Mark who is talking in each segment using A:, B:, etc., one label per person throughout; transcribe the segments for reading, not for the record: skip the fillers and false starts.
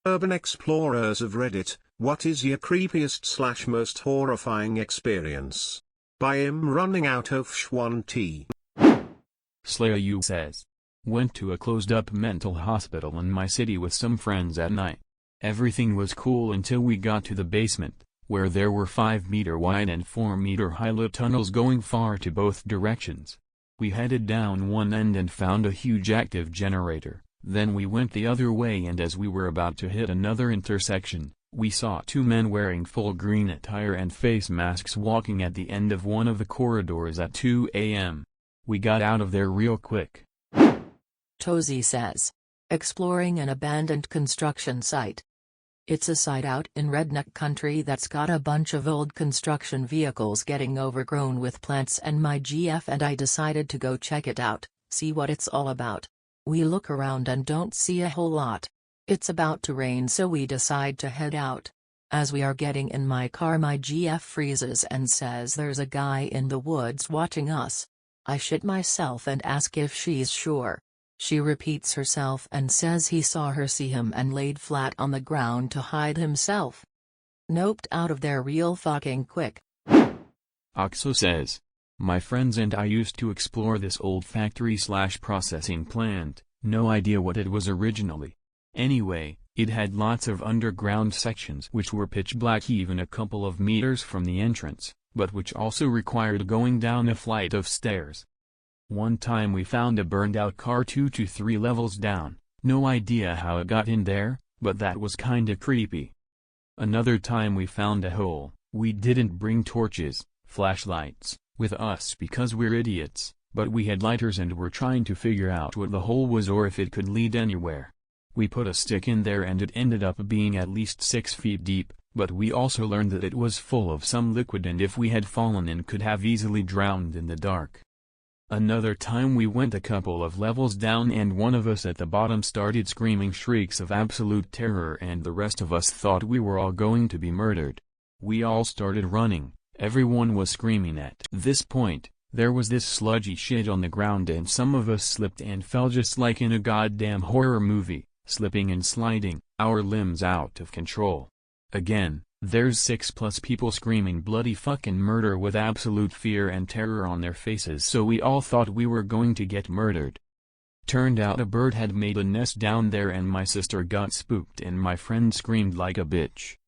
A: Urban explorers of Reddit, what is your creepiest / most horrifying experience? By him running out of sh1t.
B: SlayahhEUW says. Went to a closed-up mental hospital in my city with some friends at night. Everything was cool until we got to the basement, where there were 5-meter wide and 4-meter high lit tunnels going far to both directions. We headed down one end and found a huge active generator. Then we went the other way, and as we were about to hit another intersection, we saw 2 men wearing full green attire and face masks walking at the end of one of the corridors at 2 a.m. We got out of there real quick.
C: taozee says. Exploring an abandoned construction site. It's a site out in redneck country that's got a bunch of old construction vehicles getting overgrown with plants, and my GF and I decided to go check it out, see what it's all about. We look around and don't see a whole lot. It's about to rain, so we decide to head out. As we are getting in my car, my GF freezes and says there's a guy in the woods watching us. I shit myself and ask if she's sure. She repeats herself and says he saw her see him and laid flat on the ground to hide himself. Noped out of there real fucking quick.
B: Aoxo says. My friends and I used to explore this old factory/processing plant, no idea what it was originally. Anyway, it had lots of underground sections which were pitch black even a couple of meters from the entrance, but which also required going down a flight of stairs. One time we found a burned out car 2 to 3 levels down, no idea how it got in there, but that was kinda creepy. Another time we found a hole. We didn't bring torches, flashlights, with us because we're idiots, but we had lighters and were trying to figure out what the hole was or if it could lead anywhere. We put a stick in there and it ended up being at least 6 feet deep, but we also learned that it was full of some liquid and if we had fallen in could have easily drowned in the dark. Another time we went a couple of levels down and one of us at the bottom started screaming shrieks of absolute terror and the rest of us thought we were all going to be murdered. We all started running. Everyone was screaming. At this point, there was this sludgy shit on the ground and some of us slipped and fell just like in a goddamn horror movie, slipping and sliding, our limbs out of control. Again, there's 6+ people screaming bloody fucking murder with absolute fear and terror on their faces, so we all thought we were going to get murdered. Turned out a bird had made a nest down there and my sister got spooked and my friend screamed like a bitch.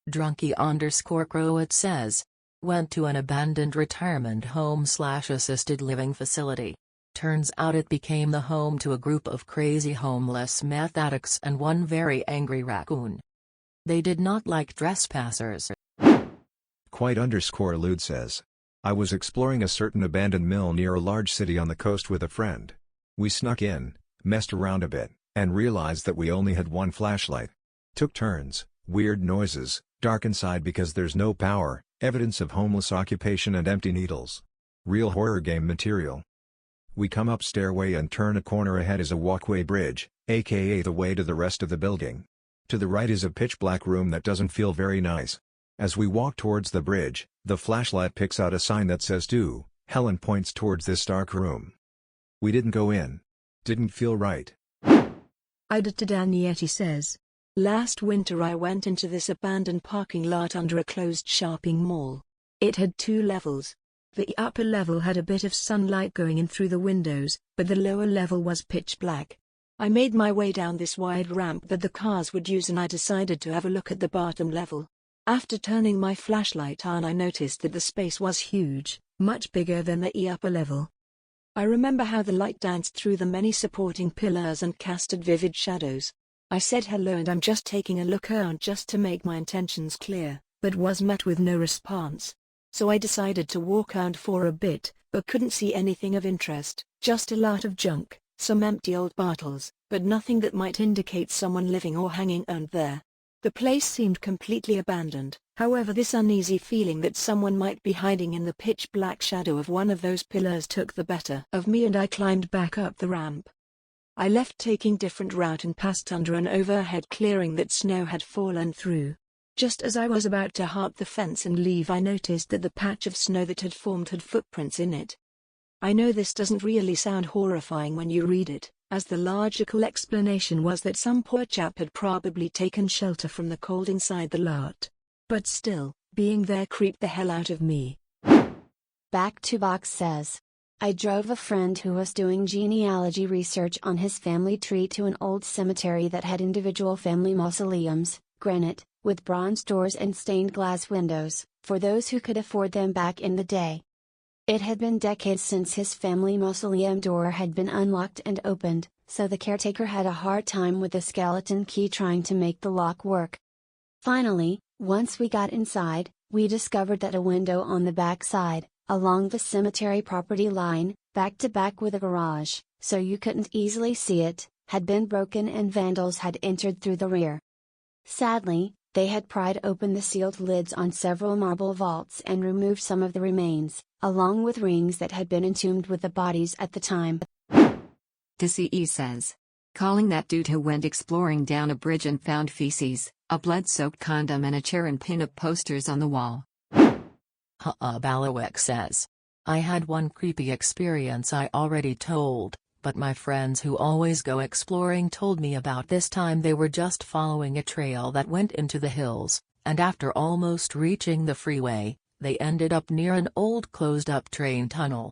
C: Drunky_Crowit says. Went to an abandoned retirement home/assisted living facility. Turns out it became the home to a group of crazy homeless meth addicts and one very angry raccoon. They did not like trespassers.
D: Quite_Lude says. I was exploring a certain abandoned mill near a large city on the coast with a friend. We snuck in, messed around a bit, and realized that we only had one flashlight. Took turns, weird noises, dark inside because there's no power, evidence of homeless occupation and empty needles. Real horror game material. We come up stairway and turn a corner. Ahead is a walkway bridge, aka the way to the rest of the building. To the right is a pitch black room that doesn't feel very nice. As we walk towards the bridge, the flashlight picks out a sign that says "To Hell" and points towards this dark room. We didn't go in. Didn't feel right.
E: Idatedanyeti says. Last winter I went into this abandoned parking lot under a closed shopping mall. It had 2 levels. The upper level had a bit of sunlight going in through the windows, but the lower level was pitch black. I made my way down this wide ramp that the cars would use and I decided to have a look at the bottom level. After turning my flashlight on, I noticed that the space was huge, much bigger than the upper level. I remember how the light danced through the many supporting pillars and casted vivid shadows. I said hello and I'm just taking a look around just to make my intentions clear, but was met with no response. So I decided to walk around for a bit, but couldn't see anything of interest, just a lot of junk, some empty old bottles, but nothing that might indicate someone living or hanging around there. The place seemed completely abandoned, however this uneasy feeling that someone might be hiding in the pitch black shadow of one of those pillars took the better of me and I climbed back up the ramp. I left taking different route and passed under an overhead clearing that snow had fallen through. Just as I was about to hop the fence and leave, I noticed that the patch of snow that had formed had footprints in it. I know this doesn't really sound horrifying when you read it, as the logical explanation was that some poor chap had probably taken shelter from the cold inside the lot. But still, being there creeped the hell out of me.
F: Back to Box says, I drove a friend who was doing genealogy research on his family tree to an old cemetery that had individual family mausoleums, granite, with bronze doors and stained glass windows, for those who could afford them back in the day. It had been decades since his family mausoleum door had been unlocked and opened, so the caretaker had a hard time with the skeleton key trying to make the lock work. Finally, once we got inside, we discovered that a window on the back side, along the cemetery property line, back to back with a garage, so you couldn't easily see it, had been broken and vandals had entered through the rear. Sadly, they had pried open the sealed lids on several marble vaults and removed some of the remains, along with rings that had been entombed with the bodies at the time.
C: Diseeease says, calling that dude who went exploring down a bridge and found feces, a blood-soaked condom and a chair and pin-up posters on the wall. Huuballawick says, I had one creepy experience I already told, but my friends who always go exploring told me about this time. They were just following a trail that went into the hills, and after almost reaching the freeway, they ended up near an old closed-up train tunnel.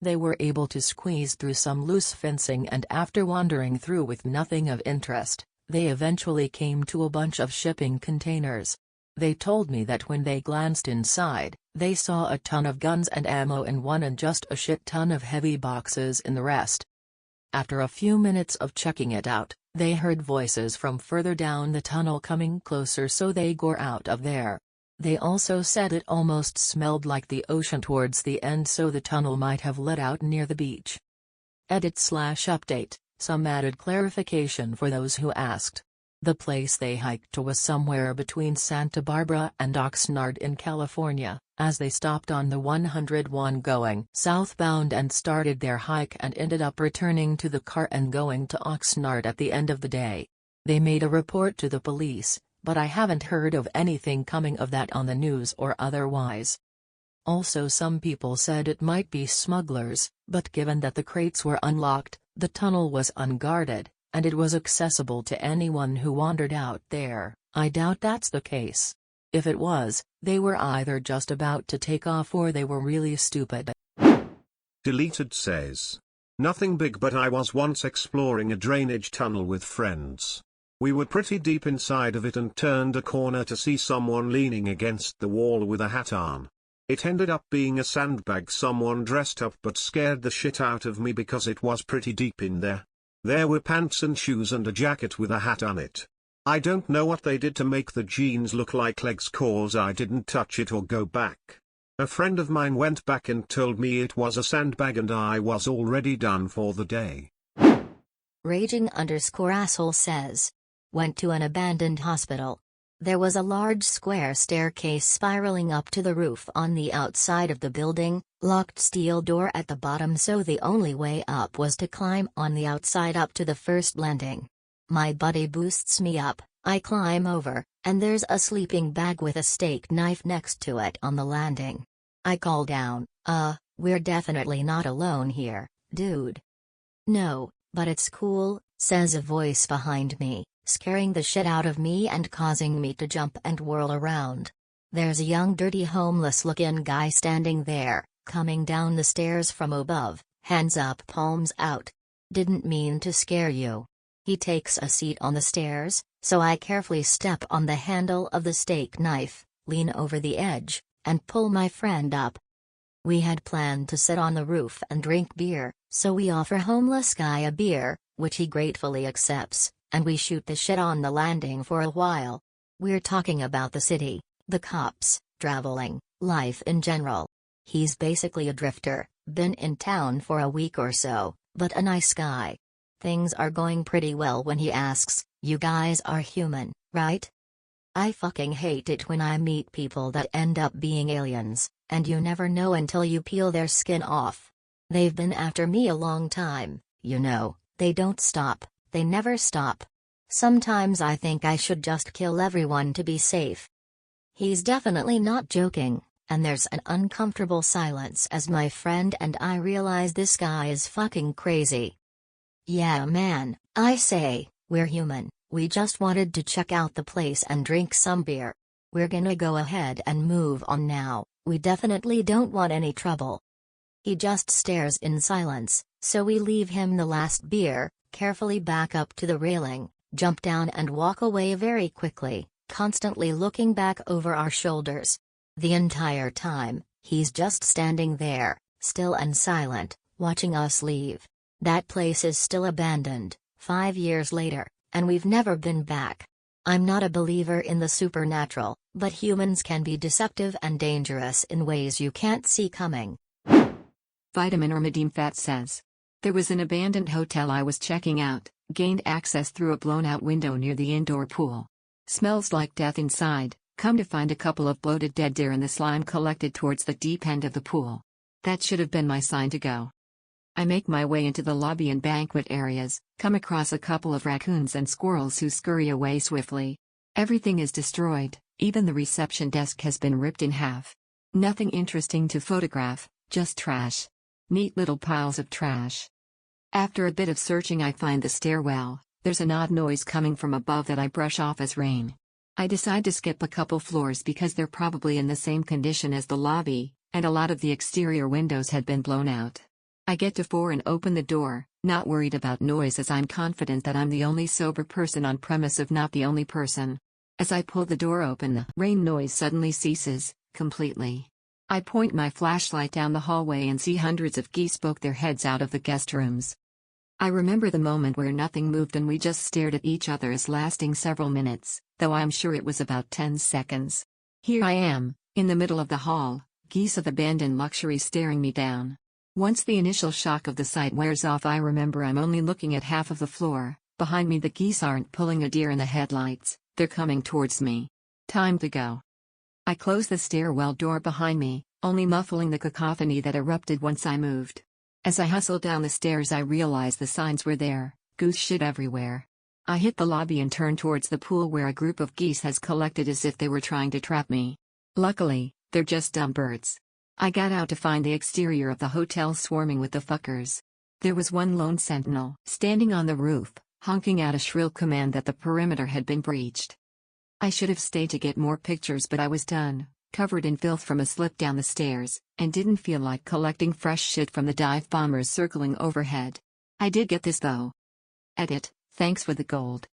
C: They were able to squeeze through some loose fencing, and after wandering through with nothing of interest, they eventually came to a bunch of shipping containers. They told me that when they glanced inside, they saw a ton of guns and ammo in one and just a shit ton of heavy boxes in the rest. After a few minutes of checking it out, they heard voices from further down the tunnel coming closer, so they got out of there. They also said it almost smelled like the ocean towards the end, so the tunnel might have led out near the beach. Edit/update, some added clarification for those who asked. The place they hiked to was somewhere between Santa Barbara and Oxnard in California, as they stopped on the 101 going southbound and started their hike and ended up returning to the car and going to Oxnard at the end of the day. They made a report to the police, but I haven't heard of anything coming of that on the news or otherwise. Also, some people said it might be smugglers, but given that the crates were unlocked, the tunnel was unguarded, and it was accessible to anyone who wandered out there, I doubt that's the case. If it was, they were either just about to take off or they were really stupid.
A: Deleted says, nothing big, but I was once exploring a drainage tunnel with friends. We were pretty deep inside of it and turned a corner to see someone leaning against the wall with a hat on. It ended up being a sandbag someone dressed up, but scared the shit out of me because it was pretty deep in there. There were pants and shoes and a jacket with a hat on it. I don't know what they did to make the jeans look like legs, cause I didn't touch it or go back. A friend of mine went back and told me it was a sandbag and I was already done for the day.
G: Raging_asshole says, went to an abandoned hospital. There was a large square staircase spiraling up to the roof on the outside of the building, locked steel door at the bottom, so the only way up was to climb on the outside up to the first landing. My buddy boosts me up, I climb over, and there's a sleeping bag with a steak knife next to it on the landing. I call down, we're definitely not alone here, dude. No, but it's cool, says a voice behind me, scaring the shit out of me and causing me to jump and whirl around. There's a young dirty homeless-looking guy standing there, coming down the stairs from above, hands up, palms out. Didn't mean to scare you. He takes a seat on the stairs, so I carefully step on the handle of the steak knife, lean over the edge, and pull my friend up. We had planned to sit on the roof and drink beer, so we offer homeless guy a beer, which he gratefully accepts, and we shoot the shit on the landing for a while. We're talking about the city, the cops, traveling, life in general. He's basically a drifter, been in town for a week or so, but a nice guy. Things are going pretty well when he asks, you guys are human, right? I fucking hate it when I meet people that end up being aliens, and you never know until you peel their skin off. They've been after me a long time, you know, they don't stop, they never stop. Sometimes I think I should just kill everyone to be safe. He's definitely not joking, and there's an uncomfortable silence as my friend and I realize this guy is fucking crazy. Yeah man, I say, we're human, we just wanted to check out the place and drink some beer. We're gonna go ahead and move on now, we definitely don't want any trouble. He just stares in silence, so we leave him the last beer, carefully back up to the railing, jump down and walk away very quickly, constantly looking back over our shoulders. The entire time, he's just standing there, still and silent, watching us leave. That place is still abandoned, 5 years later, and we've never been back. I'm not a believer in the supernatural, but humans can be deceptive and dangerous in ways you can't see coming.
H: VitaminRmademefat says, there was an abandoned hotel I was checking out, gained access through a blown-out window near the indoor pool. Smells like death inside, come to find a couple of bloated dead deer in the slime collected towards the deep end of the pool. That should have been my sign to go. I make my way into the lobby and banquet areas, come across a couple of raccoons and squirrels who scurry away swiftly. Everything is destroyed, even the reception desk has been ripped in half. Nothing interesting to photograph, just trash. Neat little piles of trash. After a bit of searching I find the stairwell, there's an odd noise coming from above that I brush off as rain. I decide to skip a couple floors because they're probably in the same condition as the lobby, and a lot of the exterior windows had been blown out. I get to 4 and open the door, not worried about noise as I'm confident that I'm the only sober person on premise if not the only person. As I pull the door open the rain noise suddenly ceases, completely. I point my flashlight down the hallway and see hundreds of geese poke their heads out of the guest rooms. I remember the moment where nothing moved and we just stared at each other as lasting several minutes, though I'm sure it was about 10 seconds. Here I am, in the middle of the hall, geese of abandoned luxury staring me down. Once the initial shock of the sight wears off I remember I'm only looking at half of the floor. Behind me the geese aren't pulling a deer in the headlights, they're coming towards me. Time to go. I close the stairwell door behind me, only muffling the cacophony that erupted once I moved. As I hustle down the stairs I realize the signs were there, goose shit everywhere. I hit the lobby and turn towards the pool where a group of geese has collected as if they were trying to trap me. Luckily, they're just dumb birds. I got out to find the exterior of the hotel swarming with the fuckers. There was one lone sentinel standing on the roof, honking out a shrill command that the perimeter had been breached. I should have stayed to get more pictures but I was done, covered in filth from a slip down the stairs, and didn't feel like collecting fresh shit from the dive bombers circling overhead. I did get this though. Edit, thanks for the gold.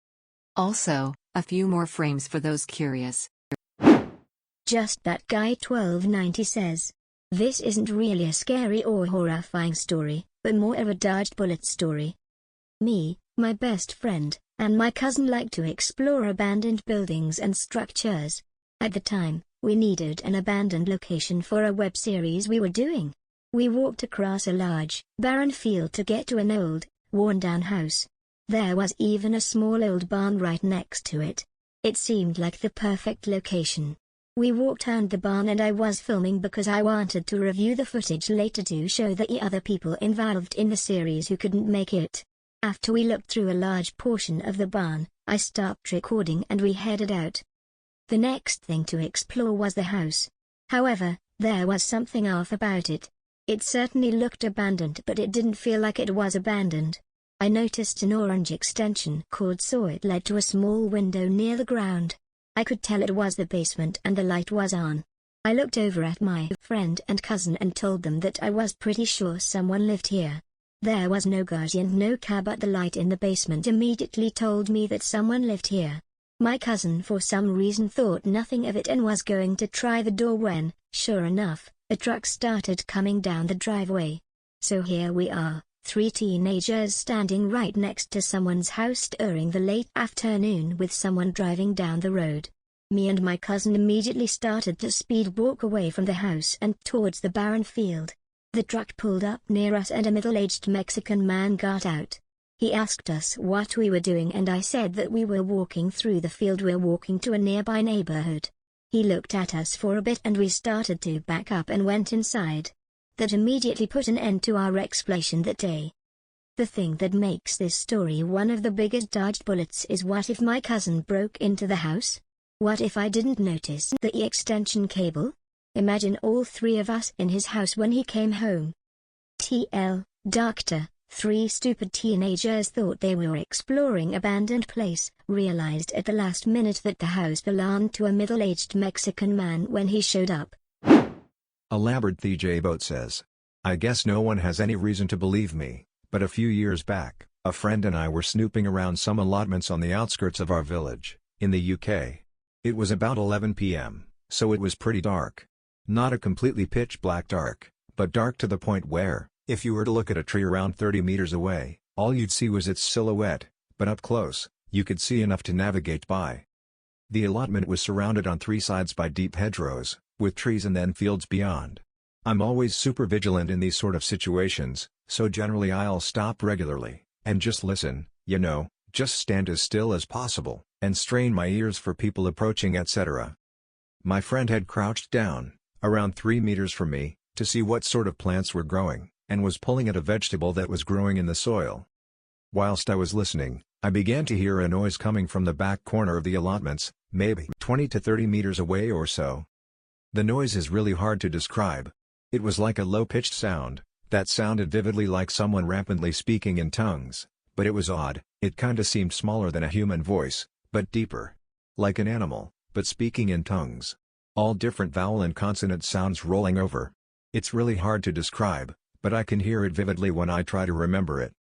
H: Also, a few more frames for those curious.
I: JustThatGuy1290 says, this isn't really a scary or horrifying story, but more of a dodged bullet story. Me, my best friend, and my cousin like to explore abandoned buildings and structures. At the time, we needed an abandoned location for a web series we were doing. We walked across a large, barren field to get to an old, worn-down house. There was even a small old barn right next to it. It seemed like the perfect location. We walked around the barn and I was filming because I wanted to review the footage later to show the other people involved in the series who couldn't make it. After we looked through a large portion of the barn, I stopped recording and we headed out. The next thing to explore was the house. However, there was something off about it. It certainly looked abandoned but it didn't feel like it was abandoned. I noticed an orange extension cord so it led to a small window near the ground. I could tell it was the basement and the light was on. I looked over at my friend and cousin and told them that I was pretty sure someone lived here. There was no Gazi and no car but the light in the basement immediately told me that someone lived here. My cousin for some reason thought nothing of it and was going to try the door when, sure enough, a truck started coming down the driveway. So here we are, 3 teenagers standing right next to someone's house during the late afternoon with someone driving down the road. Me and my cousin immediately started to speed walk away from the house and towards the barren field. The truck pulled up near us and a middle-aged Mexican man got out. He asked us what we were doing and I said that we were walking through the field. We're walking to a nearby neighborhood. He looked at us for a bit and we started to back up and went inside. That immediately put an end to our exploration that day. The thing that makes this story one of the biggest dodged bullets is what if my cousin broke into the house? What if I didn't notice the extension cable? Imagine all 3 of us in his house when he came home. TL, Doctor, 3 stupid teenagers thought they were exploring abandoned place, realized at the last minute that the house belonged to a middle-aged Mexican man when he showed up.
D: Allaboardthejayboat says, I guess no one has any reason to believe me, but a few years back, a friend and I were snooping around some allotments on the outskirts of our village, in the UK. It was about 11 p.m., so it was pretty dark. Not a completely pitch black dark, but dark to the point where, if you were to look at a tree around 30 meters away, all you'd see was its silhouette, but up close, you could see enough to navigate by. The allotment was surrounded on 3 sides by deep hedgerows, with trees and then fields beyond. I'm always super vigilant in these sort of situations, so generally I'll stop regularly, and just listen, just stand as still as possible, and strain my ears for people approaching etc. My friend had crouched down, around 3 meters from me, to see what sort of plants were growing, and was pulling at a vegetable that was growing in the soil. Whilst I was listening, I began to hear a noise coming from the back corner of the allotments, maybe 20 to 30 meters away or so. The noise is really hard to describe. It was like a low-pitched sound, that sounded vividly like someone rapidly speaking in tongues, but it was odd. It kinda seemed smaller than a human voice, but deeper. Like an animal, but speaking in tongues. All different vowel and consonant sounds rolling over. It's really hard to describe, but I can hear it vividly when I try to remember it.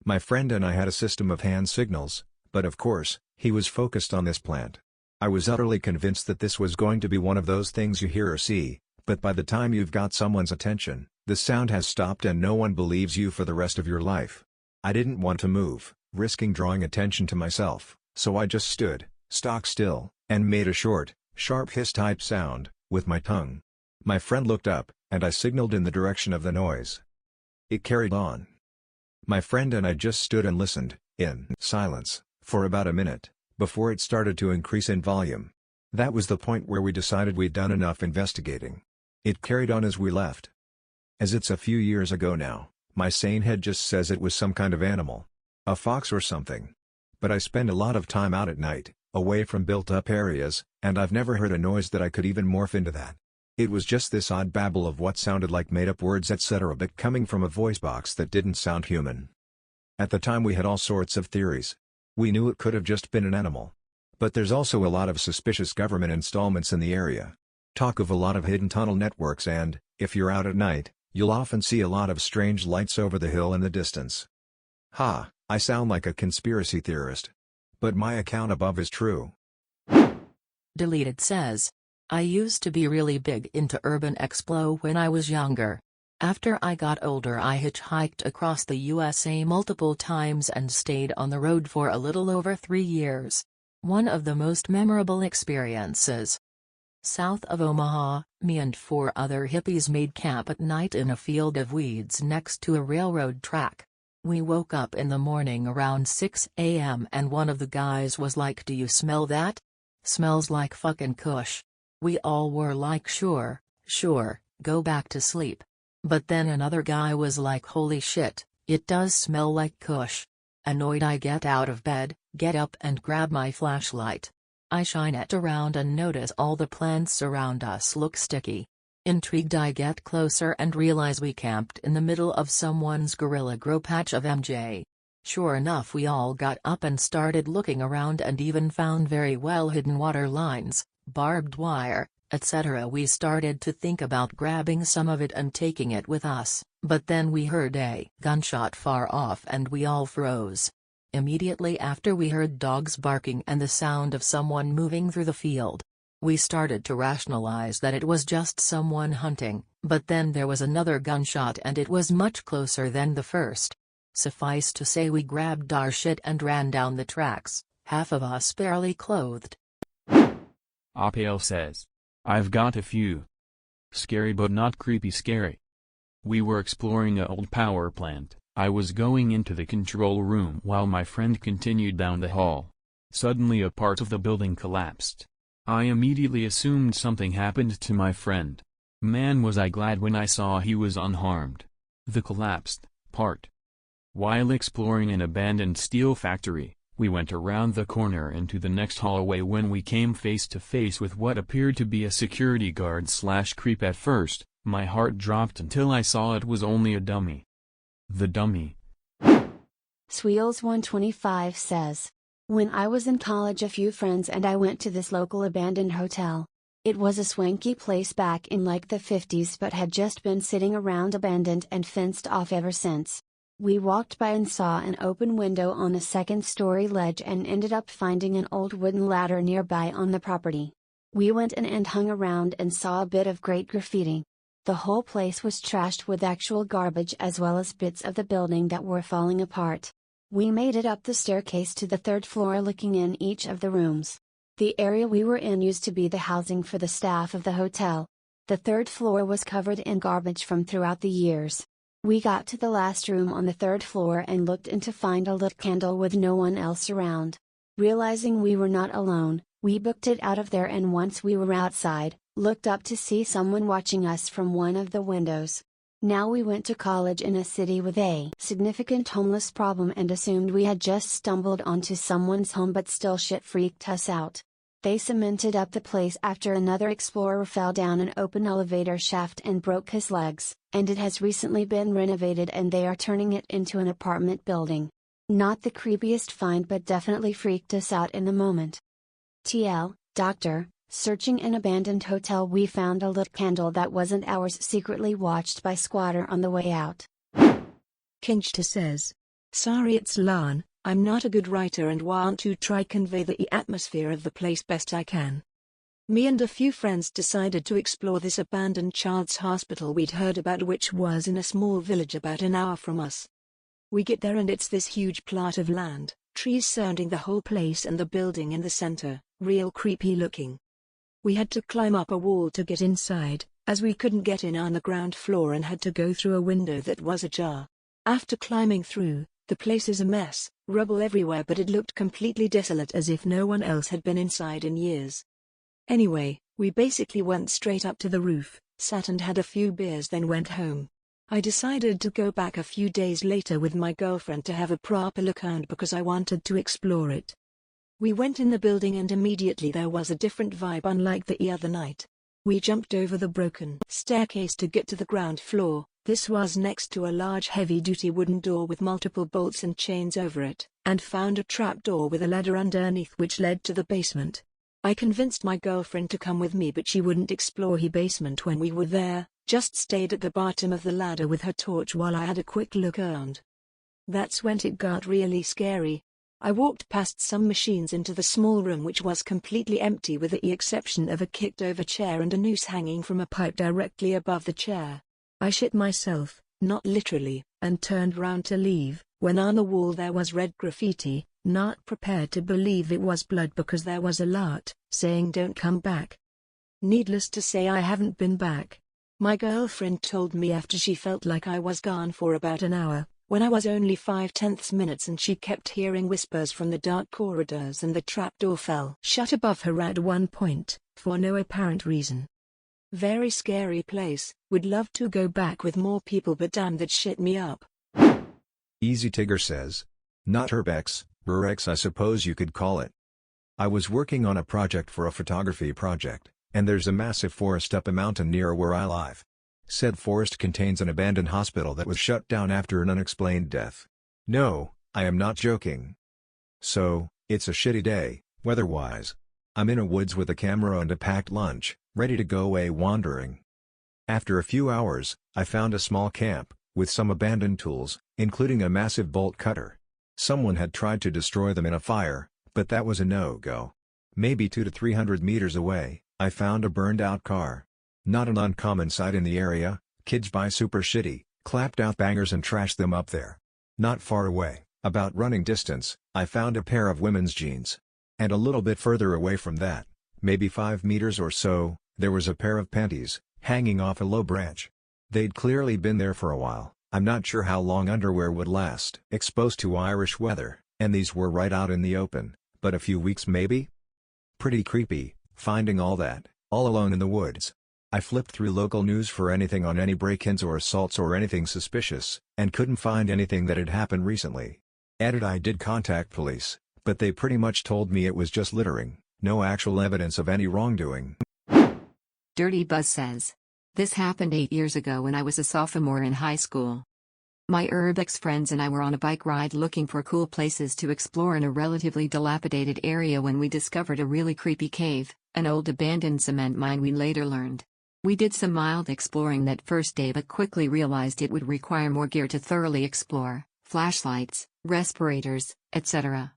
D: My friend and I had a system of hand signals, but of course, he was focused on this plant. I was utterly convinced that this was going to be one of those things you hear or see, but by the time you've got someone's attention, the sound has stopped and no one believes you for the rest of your life. I didn't want to move, risking drawing attention to myself, so I just stood, stock still, and made a short, sharp hiss-type sound, with my tongue. My friend looked up, and I signaled in the direction of the noise. It carried on. My friend and I just stood and listened, in silence, for about a minute, before it started to increase in volume. That was the point where we decided we'd done enough investigating. It carried on as we left. As it's a few years ago now, my sane head just says it was some kind of animal. A fox or something. But I spend a lot of time out at night, away from built-up areas, and I've never heard a noise that I could even morph into that. It was just this odd babble of what sounded like made-up words etc. but coming from a voice box that didn't sound human. At the time we had all sorts of theories. We knew it could have just been an animal. But there's also a lot of suspicious government installments in the area. Talk of a lot of hidden tunnel networks and, if you're out at night, you'll often see a lot of strange lights over the hill in the distance. Ha, I sound like a conspiracy theorist. But my account above is true.
C: Deleted says, I used to be really big into urban explo when I was younger. After I got older I hitchhiked across the USA multiple times and stayed on the road for a little over 3 years. One of the most memorable experiences. South of Omaha, me and 4 other hippies made camp at night in a field of weeds next to a railroad track. We woke up in the morning around 6 a.m. and one of the guys was like, "Do you smell that? Smells like fucking kush." We all were like, sure, go back to sleep. But then another guy was like, "Holy shit, it does smell like kush." Annoyed I get out of bed, get up and grab my flashlight. I shine it around and notice all the plants around us look sticky. Intrigued I get closer and realize we camped in the middle of someone's gorilla grow patch of MJ. Sure enough we all got up and started looking around and even found very well hidden water lines, barbed wire, etc. We started to think about grabbing some of it and taking it with us, but then we heard a gunshot far off and we all froze. Immediately after we heard dogs barking and the sound of someone moving through the field. We started to rationalize that it was just someone hunting, but then there was another gunshot and it was much closer than the first. Suffice to say we grabbed our shit and ran down the tracks, half of us barely clothed.
B: Blubbpaule says, I've got a few. Scary but not creepy scary. We were exploring a old power plant. I was going into the control room while my friend continued down the hall. Suddenly a part of the building collapsed. I immediately assumed something happened to my friend. Man was I glad when I saw he was unharmed. The collapsed part. While exploring an abandoned steel factory, we went around the corner into the next hallway when we came face to face with what appeared to be a security guard / creep. At first, my heart dropped until I saw it was only a dummy. The dummy,
F: Swheels125 says, when I was in college, a few friends and I went to this local abandoned hotel. It was a swanky place back in like the 50s but had just been sitting around abandoned and fenced off ever since. We walked by and saw an open window on a second-story ledge and ended up finding an old wooden ladder nearby on the property. We went in and hung around and saw a bit of great graffiti. The whole place was trashed with actual garbage as well as bits of the building that were falling apart. We made it up the staircase to the third floor, looking in each of the rooms. The area we were in used to be the housing for the staff of the hotel. The third floor was covered in garbage from throughout the years. We got to the last room on the third floor and looked in to find a lit candle with no one else around. Realizing we were not alone, we booked it out of there, and once we were outside, looked up to see someone watching us from one of the windows. Now we went to college in a city with a significant homeless problem and assumed we had just stumbled onto someone's home, but still shit freaked us out. They cemented up the place after another explorer fell down an open elevator shaft and broke his legs, and it has recently been renovated and they are turning it into an apartment building. Not the creepiest find, but definitely freaked us out in the moment. TL, Doctor, searching an abandoned hotel, we found a lit candle that wasn't ours, secretly watched by squatter on the way out.
E: Kingjtw says, sorry, it's Lan. I'm not a good writer and want to try convey the atmosphere of the place best I can. Me and a few friends decided to explore this abandoned child's hospital we'd heard about, which was in a small village about an hour from us. We get there and it's this huge plot of land, trees surrounding the whole place and the building in the center, real creepy looking. We had to climb up a wall to get inside, as we couldn't get in on the ground floor and had to go through a window that was ajar. After climbing through, the place is a mess, rubble everywhere, but it looked completely desolate, as if no one else had been inside in years. Anyway, we basically went straight up to the roof, sat and had a few beers, then went home. I decided to go back a few days later with my girlfriend to have a proper look around because I wanted to explore it. We went in the building and immediately there was a different vibe, unlike the other night. We jumped over the broken staircase to get to the ground floor. This was next to a large heavy-duty wooden door with multiple bolts and chains over it, and found a trapdoor with a ladder underneath which led to the basement. I convinced my girlfriend to come with me, but she wouldn't explore the basement when we were there, just stayed at the bottom of the ladder with her torch while I had a quick look around. That's when it got really scary. I walked past some machines into the small room, which was completely empty with the exception of a kicked-over chair and a noose hanging from a pipe directly above the chair. I shit myself, not literally, and turned round to leave, when on the wall there was red graffiti, not prepared to believe it was blood because there was a lot saying don't come back. Needless to say, I haven't been back. My girlfriend told me after she felt like I was gone for about an hour, when I was only 5/10 minutes, and she kept hearing whispers from the dark corridors and the trapdoor fell shut above her at one point, for no apparent reason. Very scary place, would love to go back with more people, but damn, that shit me up.
D: Easy-Tigger says, not herbex, burrex I suppose you could call it. I was working on a project for a photography project, and there's a massive forest up a mountain near where I live. Said forest contains an abandoned hospital that was shut down after an unexplained death. No, I am not joking. So, it's a shitty day, weather-wise. I'm in a woods with a camera and a packed lunch, ready to go away wandering. After a few hours, I found a small camp, with some abandoned tools, including a massive bolt cutter. Someone had tried to destroy them in a fire, but that was a no-go. Maybe 200 to 300 meters away, I found a burned-out car. Not an uncommon sight in the area. Kids buy super shitty, clapped-out bangers and trash them up there. Not far away, about running distance, I found a pair of women's jeans. And a little bit further away from that, maybe 5 meters or so, there was a pair of panties, hanging off a low branch. They'd clearly been there for a while. I'm not sure how long underwear would last exposed to Irish weather, and these were right out in the open, but a few weeks maybe? Pretty creepy, finding all that, all alone in the woods. I flipped through local news for anything on any break-ins or assaults or anything suspicious, and couldn't find anything that had happened recently. I did contact police, but they pretty much told me it was just littering, no actual evidence of any wrongdoing.
H: DirtyBuzz says, this happened 8 years ago when I was a sophomore in high school. My urbex friends and I were on a bike ride looking for cool places to explore in a relatively dilapidated area when we discovered a really creepy cave, an old abandoned cement mine we later learned. We did some mild exploring that first day but quickly realized it would require more gear to thoroughly explore, flashlights, respirators, etc.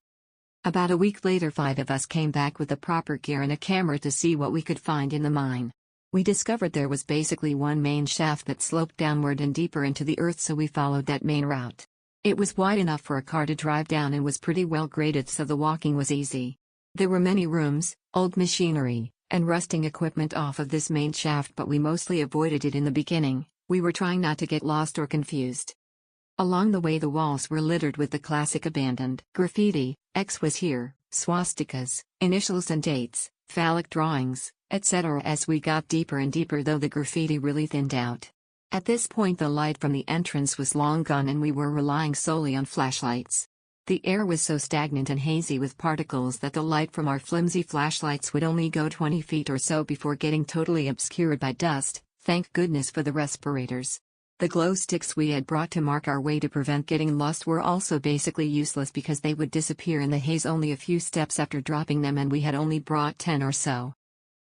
H: About a week later 5 of us came back with the proper gear and a camera to see what we could find in the mine. We discovered there was basically one main shaft that sloped downward and deeper into the earth, so we followed that main route. It was wide enough for a car to drive down and was pretty well graded, so the walking was easy. There were many rooms, old machinery, and rusting equipment off of this main shaft, but we mostly avoided it in the beginning. We were trying not to get lost or confused. Along the way the walls were littered with the classic abandoned graffiti, X was here, swastikas, initials and dates, phallic drawings, etc. As we got deeper and deeper though the graffiti really thinned out. At this point the light from the entrance was long gone and we were relying solely on flashlights. The air was so stagnant and hazy with particles that the light from our flimsy flashlights would only go 20 feet or so before getting totally obscured by dust. Thank goodness for the respirators. The glow sticks we had brought to mark our way to prevent getting lost were also basically useless because they would disappear in the haze only a few steps after dropping them, and we had only brought 10 or so.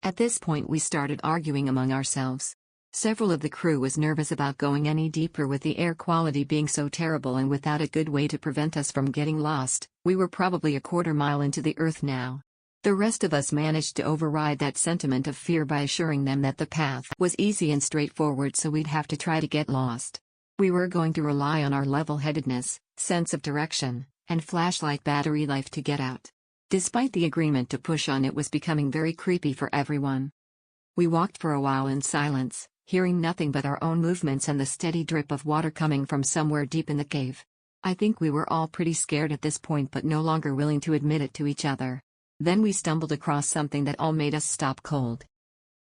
H: At this point we started arguing among ourselves. Several of the crew was nervous about going any deeper with the air quality being so terrible, and without a good way to prevent us from getting lost. We were probably a quarter mile into the earth now. The rest of us managed to override that sentiment of fear by assuring them that the path was easy and straightforward, so we'd have to try to get lost. We were going to rely on our level-headedness, sense of direction, and flashlight battery life to get out. Despite the agreement to push on, it was becoming very creepy for everyone. We walked for a while in silence, hearing nothing but our own movements and the steady drip of water coming from somewhere deep in the cave. I think we were all pretty scared at this point but no longer willing to admit it to each other. Then we stumbled across something that all made us stop cold.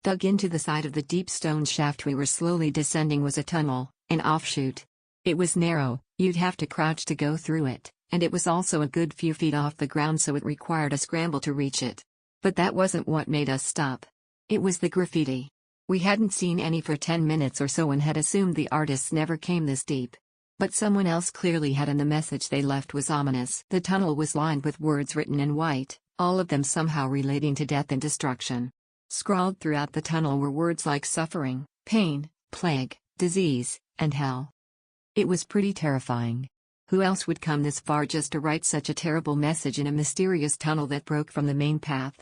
H: Dug into the side of the deep stone shaft we were slowly descending was a tunnel, an offshoot. It was narrow, you'd have to crouch to go through it, and it was also a good few feet off the ground, so it required a scramble to reach it. But that wasn't what made us stop. It was the graffiti. We hadn't seen any for 10 minutes or so and had assumed the artists never came this deep. But someone else clearly had, and the message they left was ominous. The tunnel was lined with words written in white, all of them somehow relating to death and destruction. Scrawled throughout the tunnel were words like suffering, pain, plague, disease, and hell. It was pretty terrifying. Who else would come this far just to write such a terrible message in a mysterious tunnel that broke from the main path?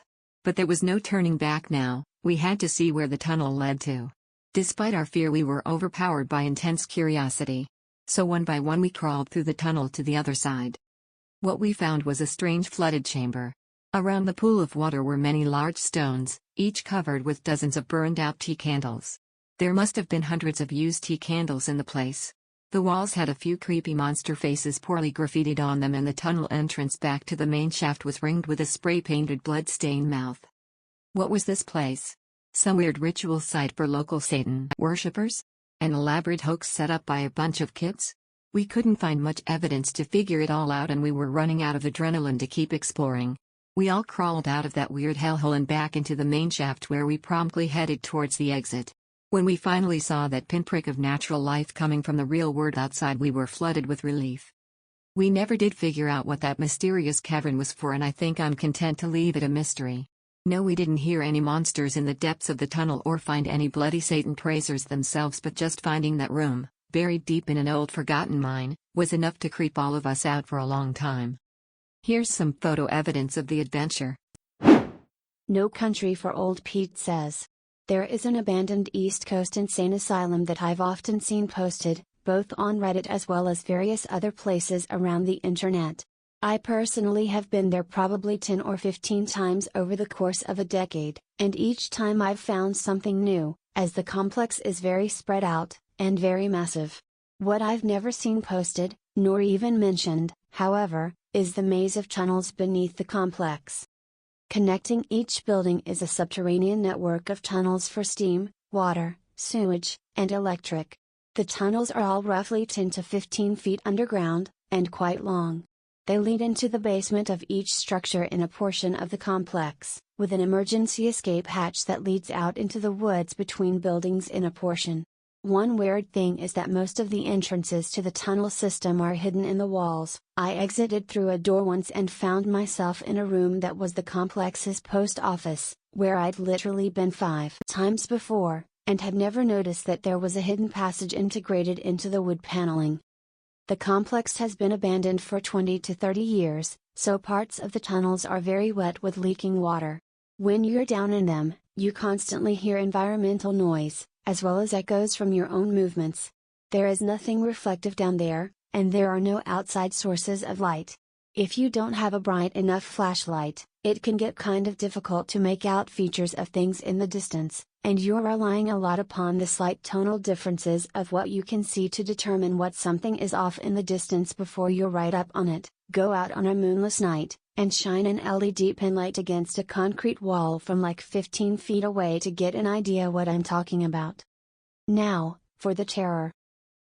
H: But there was no turning back now. We had to see where the tunnel led to. Despite our fear, we were overpowered by intense curiosity. So one by one we crawled through the tunnel to the other side. What we found was a strange flooded chamber. Around the pool of water were many large stones, each covered with dozens of burned-out tea candles. There must have been hundreds of used tea candles in the place. The walls had a few creepy monster faces poorly graffitied on them, and the tunnel entrance back to the main shaft was ringed with a spray-painted blood-stained mouth. What was this place? Some weird ritual site for local Satan worshippers? An elaborate hoax set up by a bunch of kids? We couldn't find much evidence to figure it all out, and we were running out of adrenaline to keep exploring. We all crawled out of that weird hellhole and back into the main shaft, where we promptly headed towards the exit. When we finally saw that pinprick of natural light coming from the real world outside, we were flooded with relief. We never did figure out what that mysterious cavern was for, and I think I'm content to leave it a mystery. No, we didn't hear any monsters in the depths of the tunnel or find any bloody Satan praisers themselves, but just finding that room, buried deep in an old forgotten mine, was enough to creep all of us out for a long time. Here's some photo evidence of the adventure.
F: NoCountryForOldPete says, there is an abandoned East Coast insane asylum that I've often seen posted, both on Reddit as well as various other places around the internet. I personally have been there probably 10 or 15 times over the course of a decade, and each time I've found something new, as the complex is very spread out, and very massive. What I've never seen posted, nor even mentioned, however, is the maze of tunnels beneath the complex. Connecting each building is a subterranean network of tunnels for steam, water, sewage, and electric. The tunnels are all roughly 10 to 15 feet underground, and quite long. They lead into the basement of each structure in a portion of the complex, with an emergency escape hatch that leads out into the woods between buildings in a portion. One weird thing is that most of the entrances to the tunnel system are hidden in the walls. I exited through a door once and found myself in a room that was the complex's post office, where I'd literally been 5 times before, and had never noticed that there was a hidden passage integrated into the wood paneling. The complex has been abandoned for 20 to 30 years, so parts of the tunnels are very wet with leaking water. When you're down in them, you constantly hear environmental noise, as well as echoes from your own movements. There is nothing reflective down there, and there are no outside sources of light. If you don't have a bright enough flashlight, it can get kind of difficult to make out features of things in the distance, and you're relying a lot upon the slight tonal differences of what you can see to determine what something is off in the distance before you're right up on it. Go out on a moonless night, and shine an LED pin light against a concrete wall from like 15 feet away to get an idea what I'm talking about. Now, for the terror.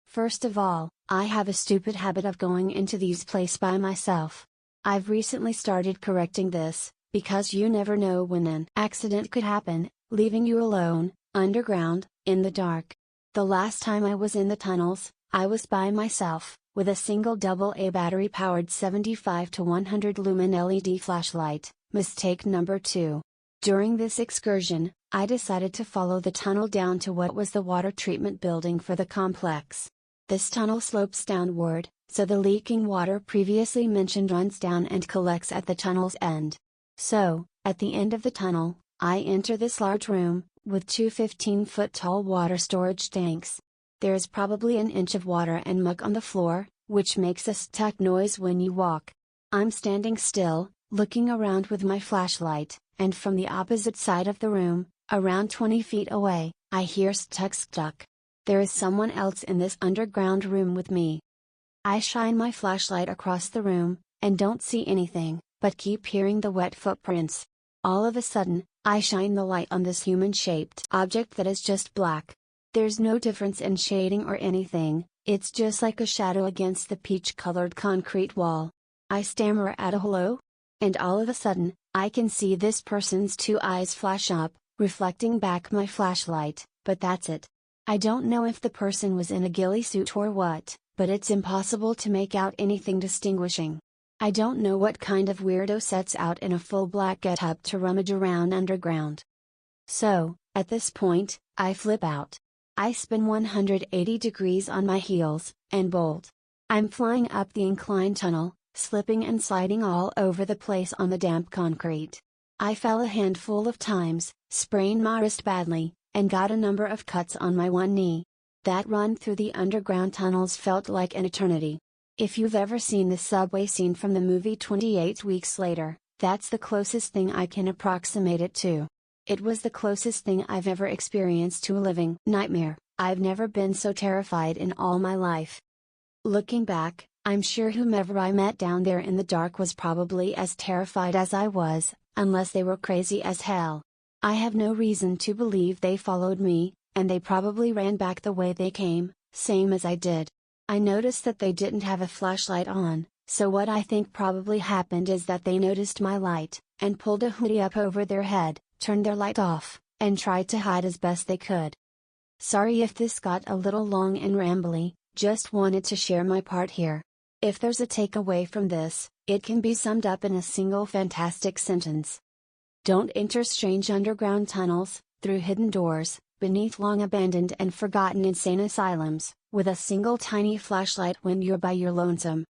F: First of all, I have a stupid habit of going into these places by myself. I've recently started correcting this, because you never know when an accident could happen, leaving you alone, underground, in the dark. The last time I was in the tunnels, I was by myself, with a single AA battery powered 75 to 100 lumen LED flashlight, mistake number 2. During this excursion, I decided to follow the tunnel down to what was the water treatment building for the complex. This tunnel slopes downward, so the leaking water previously mentioned runs down and collects at the tunnel's end. So, at the end of the tunnel, I enter this large room, with 2 15-foot tall water storage tanks. There is probably an inch of water and muck on the floor, which makes a stuck noise when you walk. I'm standing still, looking around with my flashlight, and from the opposite side of the room, around 20 feet away, I hear stuck. There is someone else in this underground room with me. I shine my flashlight across the room, and don't see anything, but keep hearing the wet footprints. All of a sudden, I shine the light on this human-shaped object that is just black. There's no difference in shading or anything, it's just like a shadow against the peach-colored concrete wall. I stammer out a hello? And all of a sudden, I can see this person's 2 eyes flash up, reflecting back my flashlight, but that's it. I don't know if the person was in a ghillie suit or what, but it's impossible to make out anything distinguishing. I don't know what kind of weirdo sets out in a full black getup to rummage around underground. So, at this point, I flip out. I spin 180 degrees on my heels, and bolt. I'm flying up the inclined tunnel, slipping and sliding all over the place on the damp concrete. I fell a handful of times, sprained my wrist badly, and got a number of cuts on my one knee. That run through the underground tunnels felt like an eternity. If you've ever seen the subway scene from the movie 28 Weeks Later, that's the closest thing I can approximate it to. It was the closest thing I've ever experienced to a living nightmare. I've never been so terrified in all my life. Looking back, I'm sure whomever I met down there in the dark was probably as terrified as I was, unless they were crazy as hell. I have no reason to believe they followed me, and they probably ran back the way they came, same as I did. I noticed that they didn't have a flashlight on, so what I think probably happened is that they noticed my light, and pulled a hoodie up over their head, turned their light off, and tried to hide as best they could. Sorry if this got a little long and rambly, just wanted to share my part here. If there's a takeaway from this, it can be summed up in a single fantastic sentence. Don't enter strange underground tunnels, through hidden doors, beneath long abandoned and forgotten insane asylums, with a single tiny flashlight when you're by your lonesome.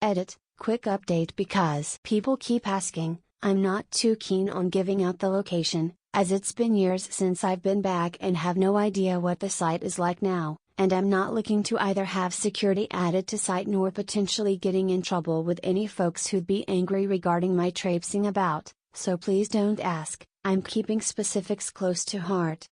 F: Edit, quick update because people keep asking. I'm not too keen on giving out the location, as it's been years since I've been back and have no idea what the site is like now, and I'm not looking to either have security added to site nor potentially getting in trouble with any folks who'd be angry regarding my traipsing about, so please don't ask, I'm keeping specifics close to heart.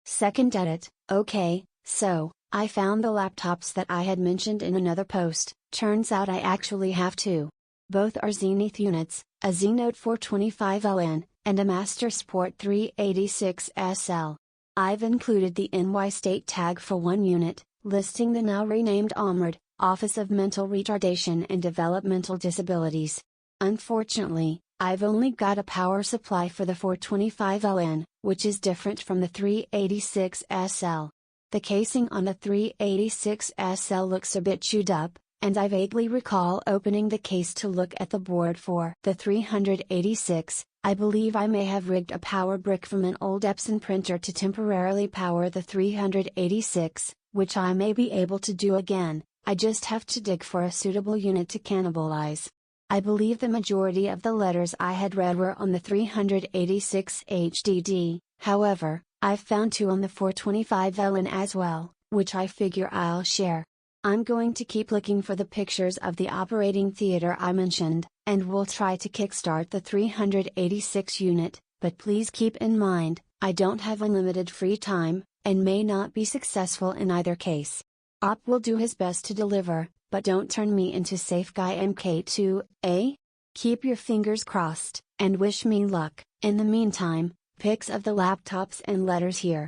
F: Second edit, okay, so, I found the laptops that I had mentioned in another post, turns out I actually have 2. Both are Zenith units, a Zenote 425LN, and a Master Sport 386 SL. I've included the NY state tag for one unit, listing the now renamed OMRD, Office of Mental Retardation and Developmental Disabilities. Unfortunately, I've only got a power supply for the 425LN, which is different from the 386 SL. The casing on the 386 SL looks a bit chewed up, and I vaguely recall opening the case to look at the board for the 386. I believe I may have rigged a power brick from an old Epson printer to temporarily power the 386, which I may be able to do again. I just have to dig for a suitable unit to cannibalize. I believe the majority of the letters I had read were on the 386 HDD, however, I've found two on the 425 LN as well, which I figure I'll share. I'm going to keep looking for the pictures of the operating theater I mentioned, and we'll try to kickstart the 386 unit, but please keep in mind, I don't have unlimited free time, and may not be successful in either case. Op will do his best to deliver, but don't turn me into SlayahhEUW MK2, eh? Keep your fingers crossed, and wish me luck. In the meantime, pics of the laptops and letters here.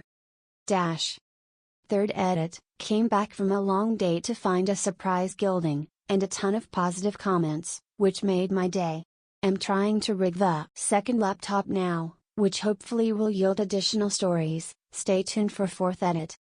F: Third edit, came back from a long date to find a surprise gilding, and a ton of positive comments, which made my day. Am trying to rig the second laptop now, which hopefully will yield additional stories. Stay tuned for fourth edit.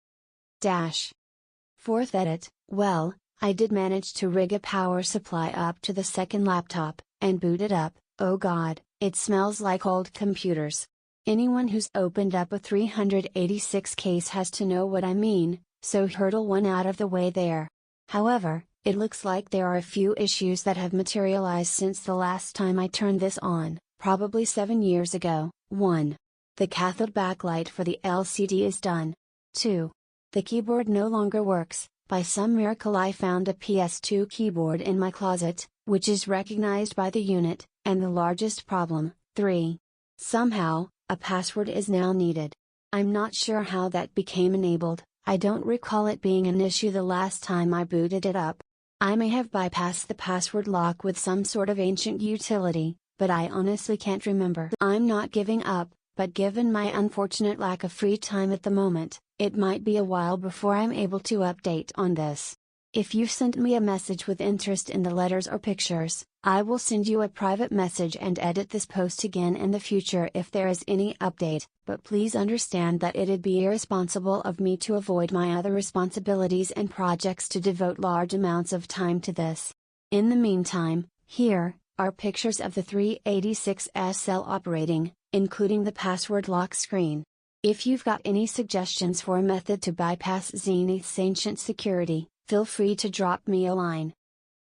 F: Fourth edit, well, I did manage to rig a power supply up to the second laptop, and boot it up. Oh god, it smells like old computers. Anyone who's opened up a 386 case has to know what I mean, so hurdle one out of the way there. However, it looks like there are a few issues that have materialized since the last time I turned this on, probably 7 years ago. 1. The cathode backlight for the LCD is done. 2. The keyboard no longer works. By some miracle I found a PS2 keyboard in my closet, which is recognized by the unit, and the largest problem. 3. Somehow, a password is now needed. I'm not sure how that became enabled. I don't recall it being an issue the last time I booted it up. I may have bypassed the password lock with some sort of ancient utility, but I honestly can't remember. I'm not giving up, but given my unfortunate lack of free time at the moment, it might be a while before I'm able to update on this. If you sent me a message with interest in the letters or pictures, I will send you a private message and edit this post again in the future if there is any update, but please understand that it'd be irresponsible of me to avoid my other responsibilities and projects to devote large amounts of time to this. In the meantime, here are pictures of the 386 SL operating, including the password lock screen. If you've got any suggestions for a method to bypass Zenith's ancient security, feel free to drop me a line.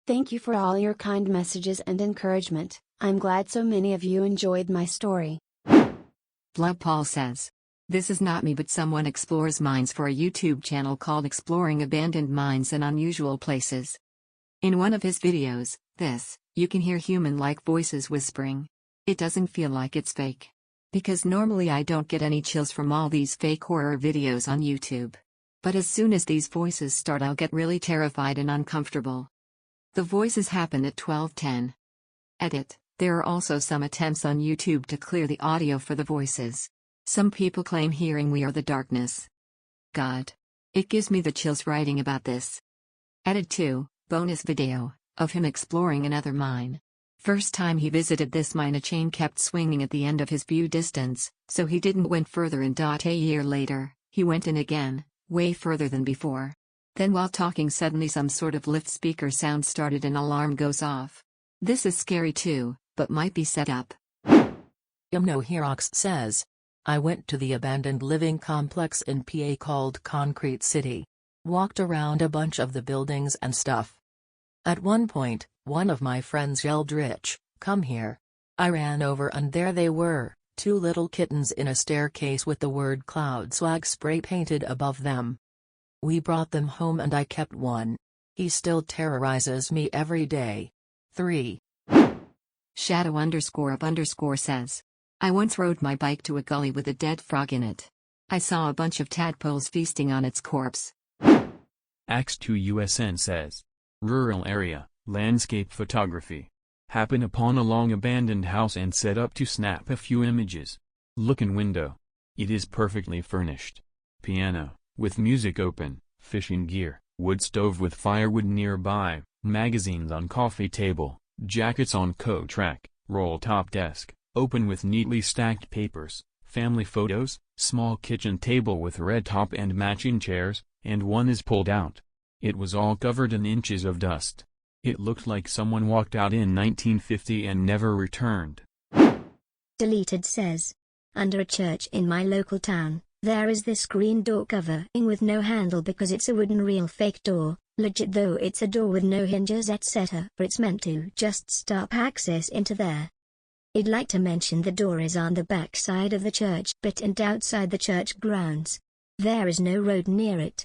F: Thank you for all your kind messages and encouragement. I'm glad so many of you enjoyed my story.
H: Blubbpaule says, this is not me but someone explores mines for a YouTube channel called Exploring Abandoned Mines in Unusual Places. In one of his videos, you can hear human-like voices whispering. It doesn't feel like it's fake. Because normally I don't get any chills from all these fake horror videos on YouTube. But as soon as these voices start I'll get really terrified and uncomfortable. The voices happen at 12:10. Edit. There are also some attempts on YouTube to clear the audio for the voices. Some people claim hearing "We Are the Darkness." God. It gives me the chills writing about this. Edit 2, bonus video, of him exploring another mine. First time he visited this mine a chain kept swinging at the end of his view distance, so he didn't went further in. A year later, he went in again, way further than before. Then while talking suddenly some sort of lift speaker sound started and alarm goes off. This is scary too, but might be set up.
C: imnoherox says, I went to the abandoned living complex in PA called Concrete City. Walked around a bunch of the buildings and stuff. At one point, one of my friends yelled, "Rich, come here." I ran over and there they were, two little kittens in a staircase with the word Cloud Swag spray painted above them. We brought them home and I kept one. He still terrorizes me every day. 3.
H: Shadow_up_ says, I once rode my bike to a gully with a dead frog in it. I saw a bunch of tadpoles feasting on its corpse.
B: aoxo says, rural area, landscape photography. Happen upon a long abandoned house and set up to snap a few images. Look in window. It is perfectly furnished. Piano, with music open, fishing gear, wood stove with firewood nearby, magazines on coffee table, jackets on coat rack, roll top desk, open with neatly stacked papers, Family photos, small kitchen table with red top and matching chairs, and one is pulled out. It was all covered in inches of dust. It looked like someone walked out in 1950 and never returned.
I: Deleted says, under a church in my local town, there is this screen door covering with no handle because it's a wooden real fake door, legit though it's a door with no hinges etc. It's meant to just stop access into there. I'd like to mention the door is on the back side of the church bit and outside the church grounds. There is no road near it.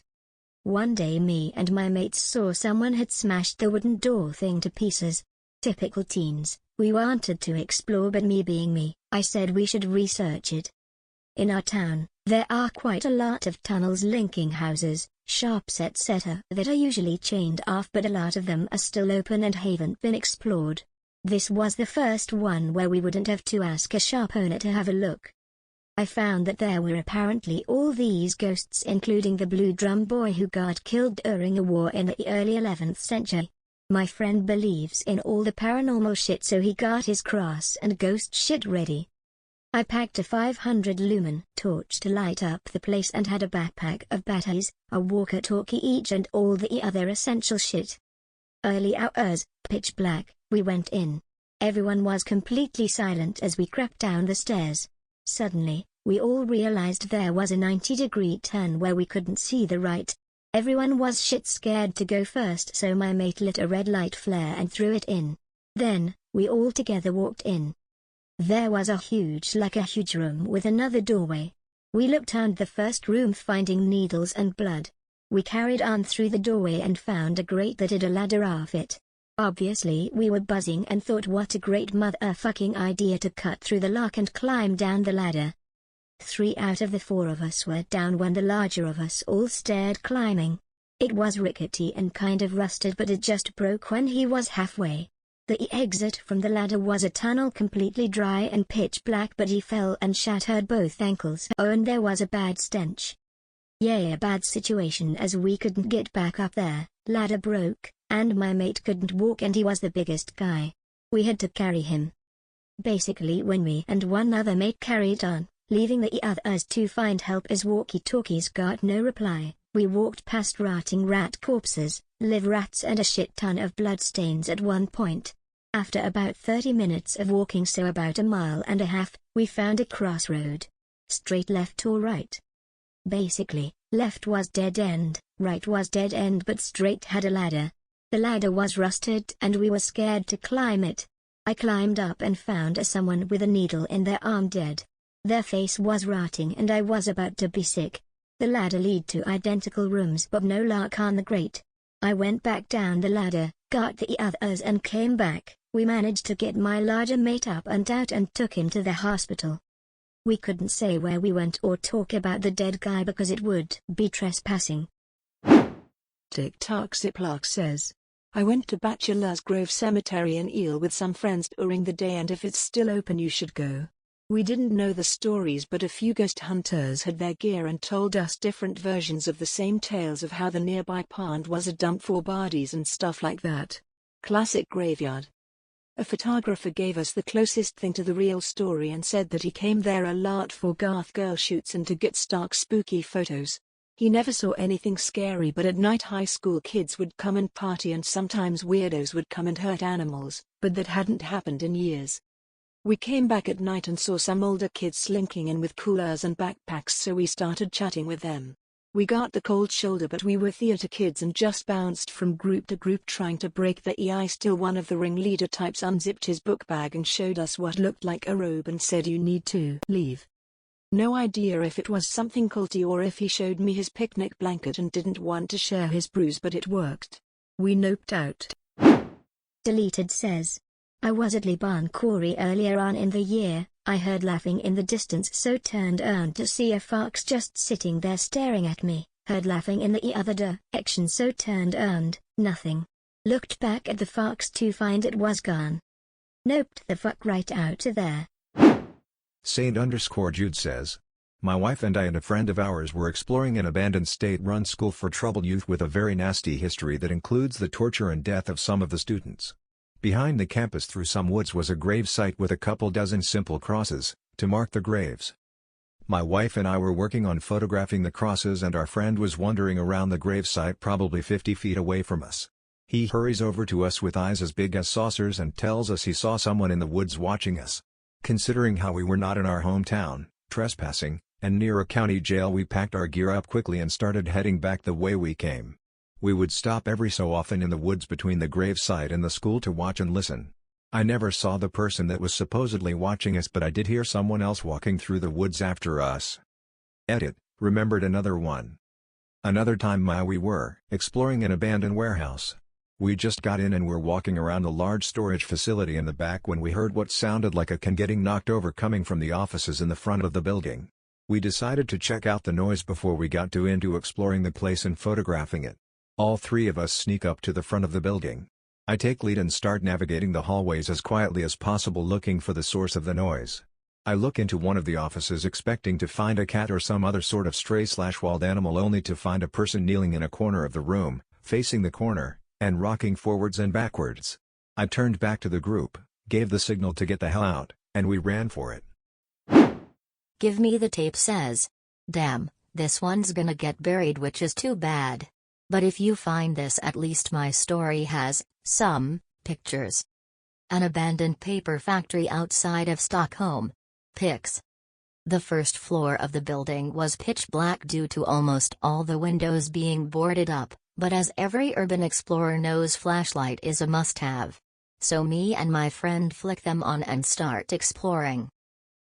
I: One day me and my mates saw someone had smashed the wooden door thing to pieces. Typical teens, we wanted to explore but me being me, I said we should research it. In our town, there are quite a lot of tunnels linking houses, shops etc. that are usually chained off but a lot of them are still open and haven't been explored. This was the first one where we wouldn't have to ask a shop owner to have a look. I found that there were apparently all these ghosts including the blue drum boy who got killed during a war in the early 11th century. My friend believes in all the paranormal shit so he got his cross and ghost shit ready. I packed a 500 lumen torch to light up the place and had a backpack of batteries, a walkie-talkie each and all the other essential shit. Early hours, pitch black, we went in. Everyone was completely silent as we crept down the stairs. Suddenly, we all realized there was a 90-degree turn where we couldn't see the right. Everyone was shit scared to go first so my mate lit a red light flare and threw it in. Then, we all together walked in. There was a huge room with another doorway. We looked around the first room finding needles and blood. We carried on through the doorway and found a grate that had a ladder off it. Obviously we were buzzing and thought what a great motherfucking idea to cut through the lock and climb down the ladder. 3 out of the 4 of us were down when the larger of us all started climbing. It was rickety and kind of rusted but it just broke when he was halfway. The exit from the ladder was a tunnel completely dry and pitch black but he fell and shattered both ankles. Oh, and there was a bad stench. Yeah, a bad situation as we couldn't get back up there, ladder broke, and my mate couldn't walk and he was the biggest guy. We had to carry him. Basically when me and one other mate carried on, leaving the others to find help as walkie-talkies got no reply, we walked past rotting rat corpses, live rats and a shit ton of bloodstains at one point. After about 30 minutes of walking, so about 1.5 miles, we found a crossroad. Straight left or right? Basically, left was dead end, right was dead end but straight had a ladder. The ladder was rusted and we were scared to climb it. I climbed up and found someone with a needle in their arm dead. Their face was rotting and I was about to be sick. The ladder led to identical rooms but no lock on the grate. I went back down the ladder, got the others and came back. We managed to get my larger mate up and out and took him to the hospital. We couldn't say where we went or talk about the dead guy because it would be trespassing.
E: TicktockZiplock says, I went to Bachelor's Grove Cemetery in Eel with some friends during the day and if it's still open you should go. We didn't know the stories but a few ghost hunters had their gear and told us different versions of the same tales of how the nearby pond was a dump for bodies and stuff like that. Classic graveyard. A photographer gave us the closest thing to the real story and said that he came there a lot for goth girl shoots and to get stark spooky photos. He never saw anything scary but at night high school kids would come and party and sometimes weirdos would come and hurt animals, but that hadn't happened in years. We came back at night and saw some older kids slinking in with coolers and backpacks so we started chatting with them. We got the cold shoulder but we were theater kids and just bounced from group to group trying to break the ice till one of the ringleader types unzipped his book bag and showed us what looked like a robe and said you need to leave. No idea if it was something culty or if he showed me his picnic blanket and didn't want to share his bruise but it worked. We noped out.
I: Deleted says, I was at Liban Quarry earlier on in the year. I heard laughing in the distance so turned around to see a fox just sitting there staring at me, heard laughing in the other direction so turned around, nothing. Looked back at the fox to find it was gone. Noped the fuck right out of there.
D: Saint_Jude says, my wife and I and a friend of ours were exploring an abandoned state-run school for troubled youth with a very nasty history that includes the torture and death of some of the students. Behind the campus through some woods was a grave site with a couple dozen simple crosses, to mark the graves. My wife and I were working on photographing the crosses and our friend was wandering around the gravesite probably 50 feet away from us. He hurries over to us with eyes as big as saucers and tells us he saw someone in the woods watching us. Considering how we were not in our hometown, trespassing, and near a county jail, we packed our gear up quickly and started heading back the way we came. We would stop every so often in the woods between the gravesite and the school to watch and listen. I never saw the person that was supposedly watching us, but I did hear someone else walking through the woods after us. Edit, remembered another one. Another time we were exploring an abandoned warehouse. We just got in and were walking around a large storage facility in the back when we heard what sounded like a can getting knocked over coming from the offices in the front of the building. We decided to check out the noise before we got into exploring the place and photographing it. All three of us sneak up to the front of the building. I take lead and start navigating the hallways as quietly as possible looking for the source of the noise. I look into one of the offices expecting to find a cat or some other sort of stray/wild animal, only to find a person kneeling in a corner of the room, facing the corner, and rocking forwards and backwards. I turned back to the group, gave the signal to get the hell out, and we ran for it.
G: GiveMeTheTape says, "Damn, this one's gonna get buried, which is too bad. But if you find this, at least my story has some pictures." An abandoned paper factory outside of Stockholm. Pics. The first floor of the building was pitch black due to almost all the windows being boarded up, but as every urban explorer knows, flashlight is a must-have. So me and my friend flick them on and start exploring.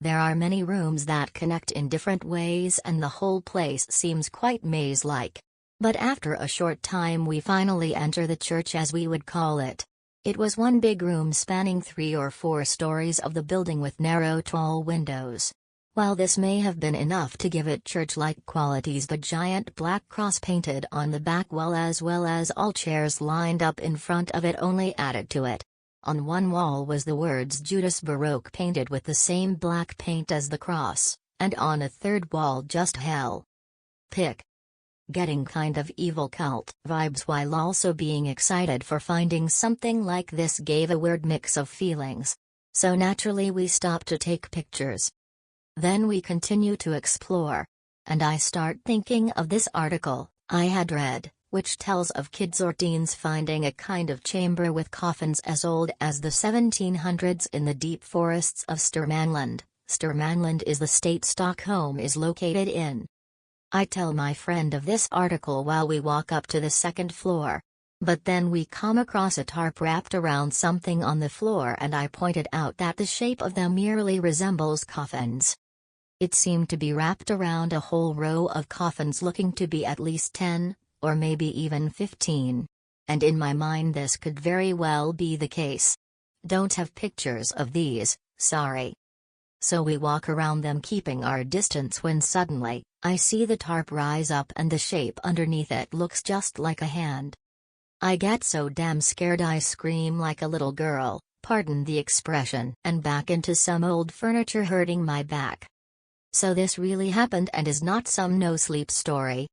G: There are many rooms that connect in different ways and the whole place seems quite maze-like. But after a short time we finally enter the church, as we would call it. It was one big room spanning 3 or 4 stories of the building with narrow tall windows. While this may have been enough to give it church-like qualities, the giant black cross painted on the back wall as well as all chairs lined up in front of it only added to it. On one wall was the words Judas Baroque painted with the same black paint as the cross, and on a third wall just hell. Pic. Getting kind of evil cult vibes while also being excited for finding something like this gave a weird mix of feelings. So naturally we stopped to take pictures. Then we continue to explore. And I start thinking of this article I had read, which tells of kids or teens finding a kind of chamber with coffins as old as the 1700s in the deep forests of Sturmanland. Sturmanland is the state Stockholm is located in. I tell my friend of this article while we walk up to the second floor. But then we come across a tarp wrapped around something on the floor, and I pointed out that the shape of them merely resembles coffins. It seemed to be wrapped around a whole row of coffins looking to be at least 10, or maybe even 15. And in my mind this could very well be the case. Don't have pictures of these, sorry. So we walk around them keeping our distance when suddenly, I see the tarp rise up and the shape underneath it looks just like a hand. I get so damn scared I scream like a little girl, pardon the expression, and back into some old furniture hurting my back. So this really happened and is not some no-sleep story.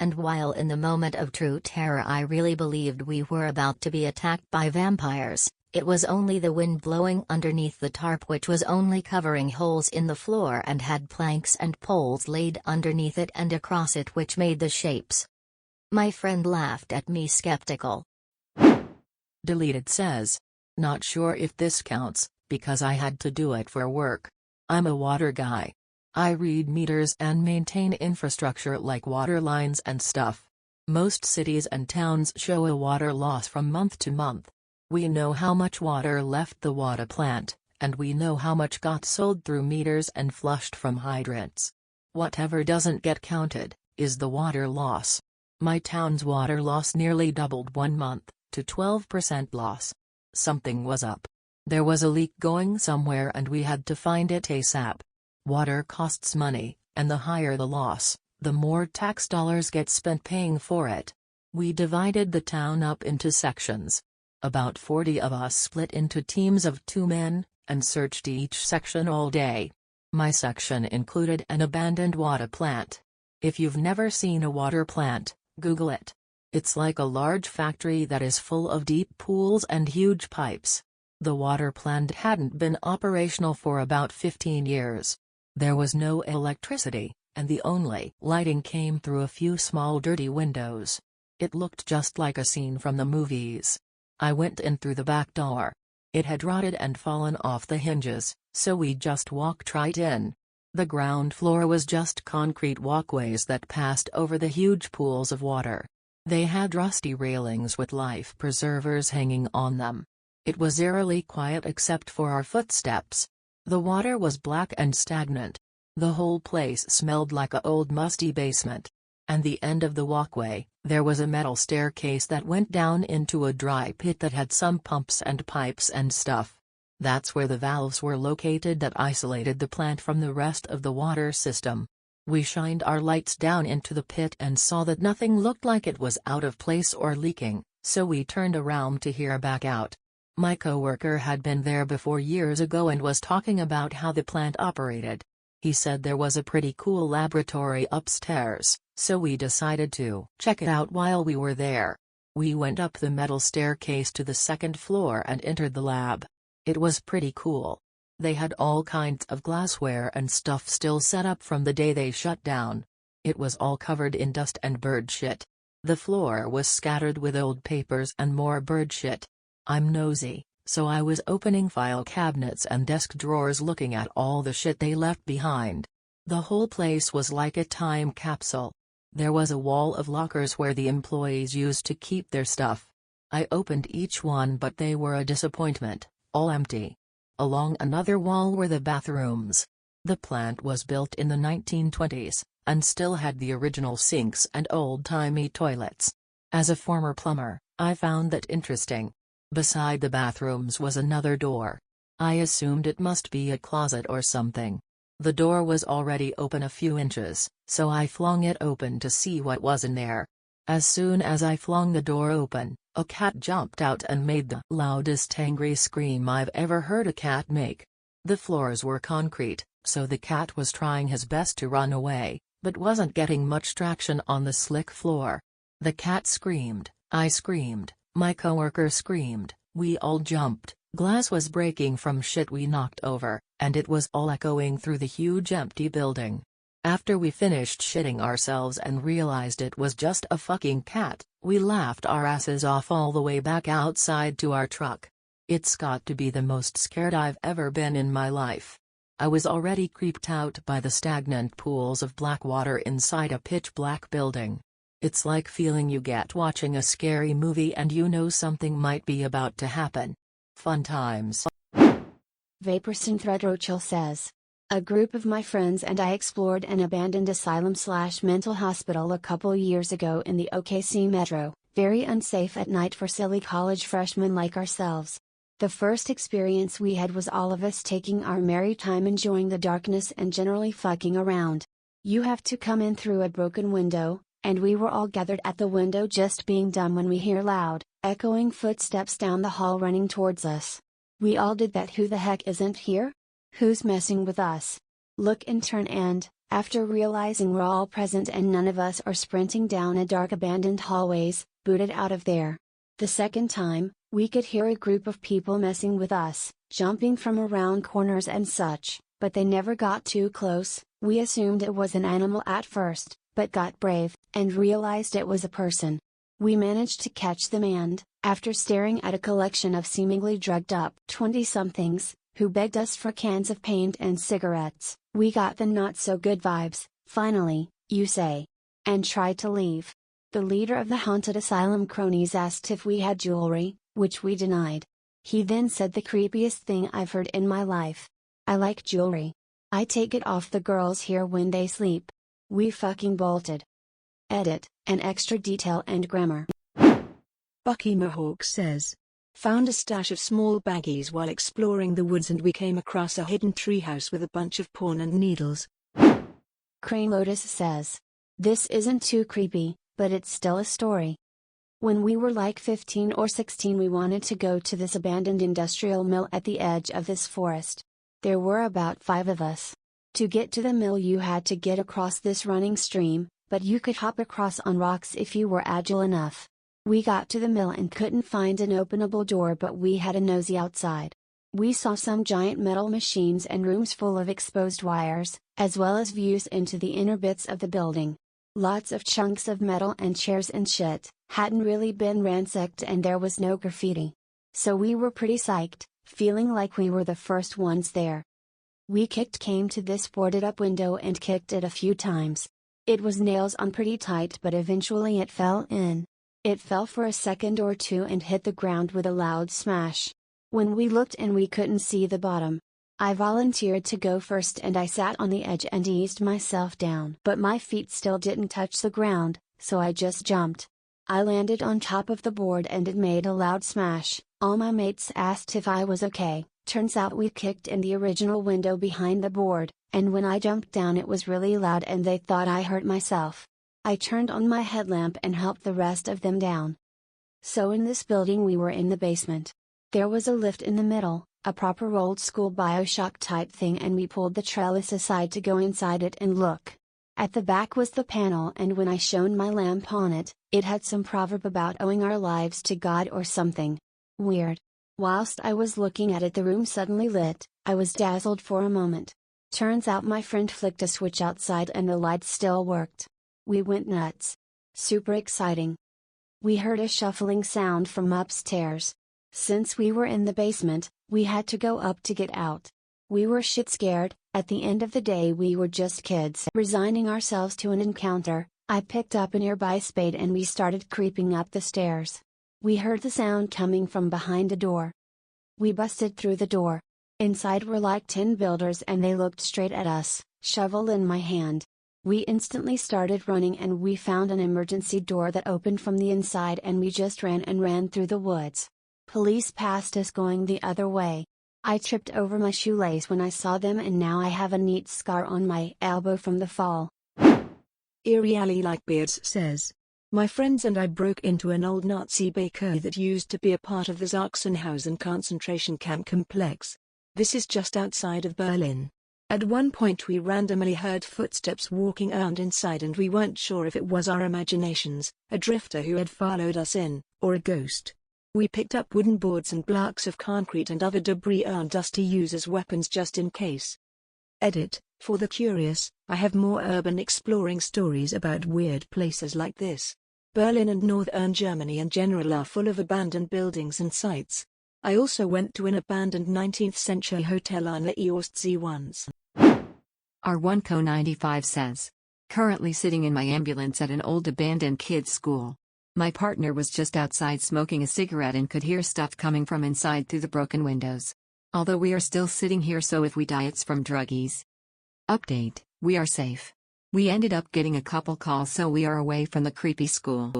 G: And while in the moment of true terror I really believed we were about to be attacked by vampires, it was only the wind blowing underneath the tarp, which was only covering holes in the floor and had planks and poles laid underneath it and across it which made the shapes. My friend laughed at me skeptical.
C: Deleted says, "Not sure if this counts, because I had to do it for work. I'm a water guy. I read meters and maintain infrastructure like water lines and stuff. Most cities and towns show a water loss from month to month. We know how much water left the water plant, and we know how much got sold through meters and flushed from hydrants. Whatever doesn't get counted is the water loss. My town's water loss nearly doubled 1 month, to 12% loss. Something was up. There was a leak going somewhere and we had to find it ASAP. Water costs money, and the higher the loss, the more tax dollars get spent paying for it. We divided the town up into sections. About 40 of us split into teams of 2 men, and searched each section all day. My section included an abandoned water plant. If you've never seen a water plant, Google it. It's like a large factory that is full of deep pools and huge pipes. The water plant hadn't been operational for about 15 years. There was no electricity, and the only lighting came through a few small dirty windows. It looked just like a scene from the movies. I went in through the back door. It had rotted and fallen off the hinges, so we just walked right in. The ground floor was just concrete walkways that passed over the huge pools of water. They had rusty railings with life preservers hanging on them. It was eerily quiet except for our footsteps. The water was black and stagnant. The whole place smelled like an old musty basement. And the end of the walkway, there was a metal staircase that went down into a dry pit that had some pumps and pipes and stuff. That's where the valves were located that isolated the plant from the rest of the water system. We shined our lights down into the pit and saw that nothing looked like it was out of place or leaking, so we turned around to hear back out. My coworker had been there before years ago and was talking about how the plant operated. He said there was a pretty cool laboratory upstairs, so we decided to check it out while we were there. We went up the metal staircase to the second floor and entered the lab. It was pretty cool. They had all kinds of glassware and stuff still set up from the day they shut down. It was all covered in dust and bird shit. The floor was scattered with old papers and more bird shit. I'm nosy, so I was opening file cabinets and desk drawers looking at all the shit they left behind. The whole place was like a time capsule. There was a wall of lockers where the employees used to keep their stuff. I opened each one but they were a disappointment, all empty. Along another wall were the bathrooms. The plant was built in the 1920s, and still had the original sinks and old-timey toilets. As a former plumber, I found that interesting. Beside the bathrooms was another door. I assumed it must be a closet or something. The door was already open a few inches, so I flung it open to see what was in there. As soon as I flung the door open, a cat jumped out and made the loudest angry scream I've ever heard a cat make. The floors were concrete, so the cat was trying his best to run away, but wasn't getting much traction on the slick floor. The cat screamed, I screamed, my coworker screamed, we all jumped. Glass was breaking from shit we knocked over, and it was all echoing through the huge empty building. After we finished shitting ourselves and realized it was just a fucking cat, we laughed our asses off all the way back outside to our truck. It's got to be the most scared I've ever been in my life. I was already creeped out by the stagnant pools of black water inside a pitch-black building. It's like feeling you get watching a scary movie and you know something might be about to happen. Fun times.
F: Vaporsynthretrochill says, a group of my friends and I explored an abandoned asylum/mental hospital a couple years ago in the OKC metro, very unsafe at night for silly college freshmen like ourselves. The first experience we had was all of us taking our merry time enjoying the darkness and generally fucking around. You have to come in through a broken window, and we were all gathered at the window just being dumb when we hear loud, echoing footsteps down the hall running towards us. We all did that. Who the heck isn't here? Who's messing with us? Look and turn and, after realizing we're all present and none of us are sprinting down a dark abandoned hallways, booted out of there. The second time, we could hear a group of people messing with us, jumping from around corners and such, but they never got too close. We assumed it was an animal at first, but got brave, and realized it was a person. We managed to catch them and, after staring at a collection of seemingly drugged up 20-somethings, who begged us for cans of paint and cigarettes, we got the not so good vibes, finally, you say. And tried to leave. The leader of the haunted asylum cronies asked if we had jewelry, which we denied. He then said the creepiest thing I've heard in my life. I like jewelry. I take it off the girls here when they sleep. We fucking bolted. Edit, an extra detail and grammar.
E: buckiemowhawk says, found a stash of small baggies while exploring the woods and we came across a hidden treehouse with a bunch of porn and needles.
F: Cranelotus says, this isn't too creepy, but it's still a story. When we were like 15 or 16 we wanted to go to this abandoned industrial mill at the edge of this forest. There were about 5 of us. To get to the mill you had to get across this running stream, but you could hop across on rocks if you were agile enough. We got to the mill and couldn't find an openable door but we had a nosy outside. We saw some giant metal machines and rooms full of exposed wires, as well as views into the inner bits of the building. Lots of chunks of metal and chairs and shit, hadn't really been ransacked and there was no graffiti. So we were pretty psyched, feeling like we were the first ones there. We came to this boarded up window and kicked it a few times. It was nails on pretty tight but eventually it fell in. It fell for a second or two and hit the ground with a loud smash. When we looked in we couldn't see the bottom. I volunteered to go first and I sat on the edge and eased myself down. But my feet still didn't touch the ground, so I just jumped. I landed on top of the board and it made a loud smash. All my mates asked if I was okay. Turns out we kicked in the original window behind the board, and when I jumped down it was really loud and they thought I hurt myself. I turned on my headlamp and helped the rest of them down. So in this building we were in the basement. There was a lift in the middle, a proper old school BioShock type thing, and we pulled the trellis aside to go inside it and look. At the back was the panel, and when I shone my lamp on it, it had some proverb about owing our lives to God or something. Weird. Whilst I was looking at it the room suddenly lit. I was dazzled for a moment. Turns out my friend flicked a switch outside and the lights still worked. We went nuts. Super exciting. We heard a shuffling sound from upstairs. Since we were in the basement, we had to go up to get out. We were shit scared. At the end of the day we were just kids. Resigning ourselves to an encounter, I picked up a nearby spade and we started creeping up the stairs. We heard the sound coming from behind the door. We busted through the door. Inside were like 10 builders and they looked straight at us, shovel in my hand. We instantly started running and we found an emergency door that opened from the inside and we just ran through the woods. Police passed us going the other way. I tripped over my shoelace when I saw them and now I have a neat scar on my elbow from the fall.
E: ireallylikebeards says, my friends and I broke into an old Nazi bakery that used to be a part of the Sachsenhausen concentration camp complex. This is just outside of Berlin. At one point we randomly heard footsteps walking around inside and we weren't sure if it was our imaginations, a drifter who had followed us in, or a ghost. We picked up wooden boards and blocks of concrete and other debris around us to use as weapons just in case. Edit, for the curious, I have more urban exploring stories about weird places like this. Berlin and northern Germany in general are full of abandoned buildings and sites. I also went to an abandoned 19th century hotel on the Ostsee once.
H: R1Co95 says, currently sitting in my ambulance at an old abandoned kids' school. My partner was just outside smoking a cigarette and could hear stuff coming from inside through the broken windows. Although we are still sitting here, so if we die it's from druggies. Update, we are safe. We ended up getting a couple calls, so we are away from the creepy school.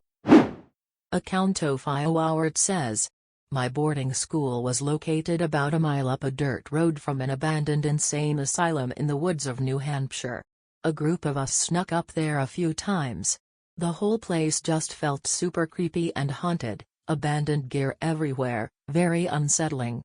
C: Accountofyawaworht says, my boarding school was located about a mile up a dirt road from an abandoned insane asylum in the woods of New Hampshire. A group of us snuck up there a few times. The whole place just felt super creepy and haunted, abandoned gear everywhere, very unsettling.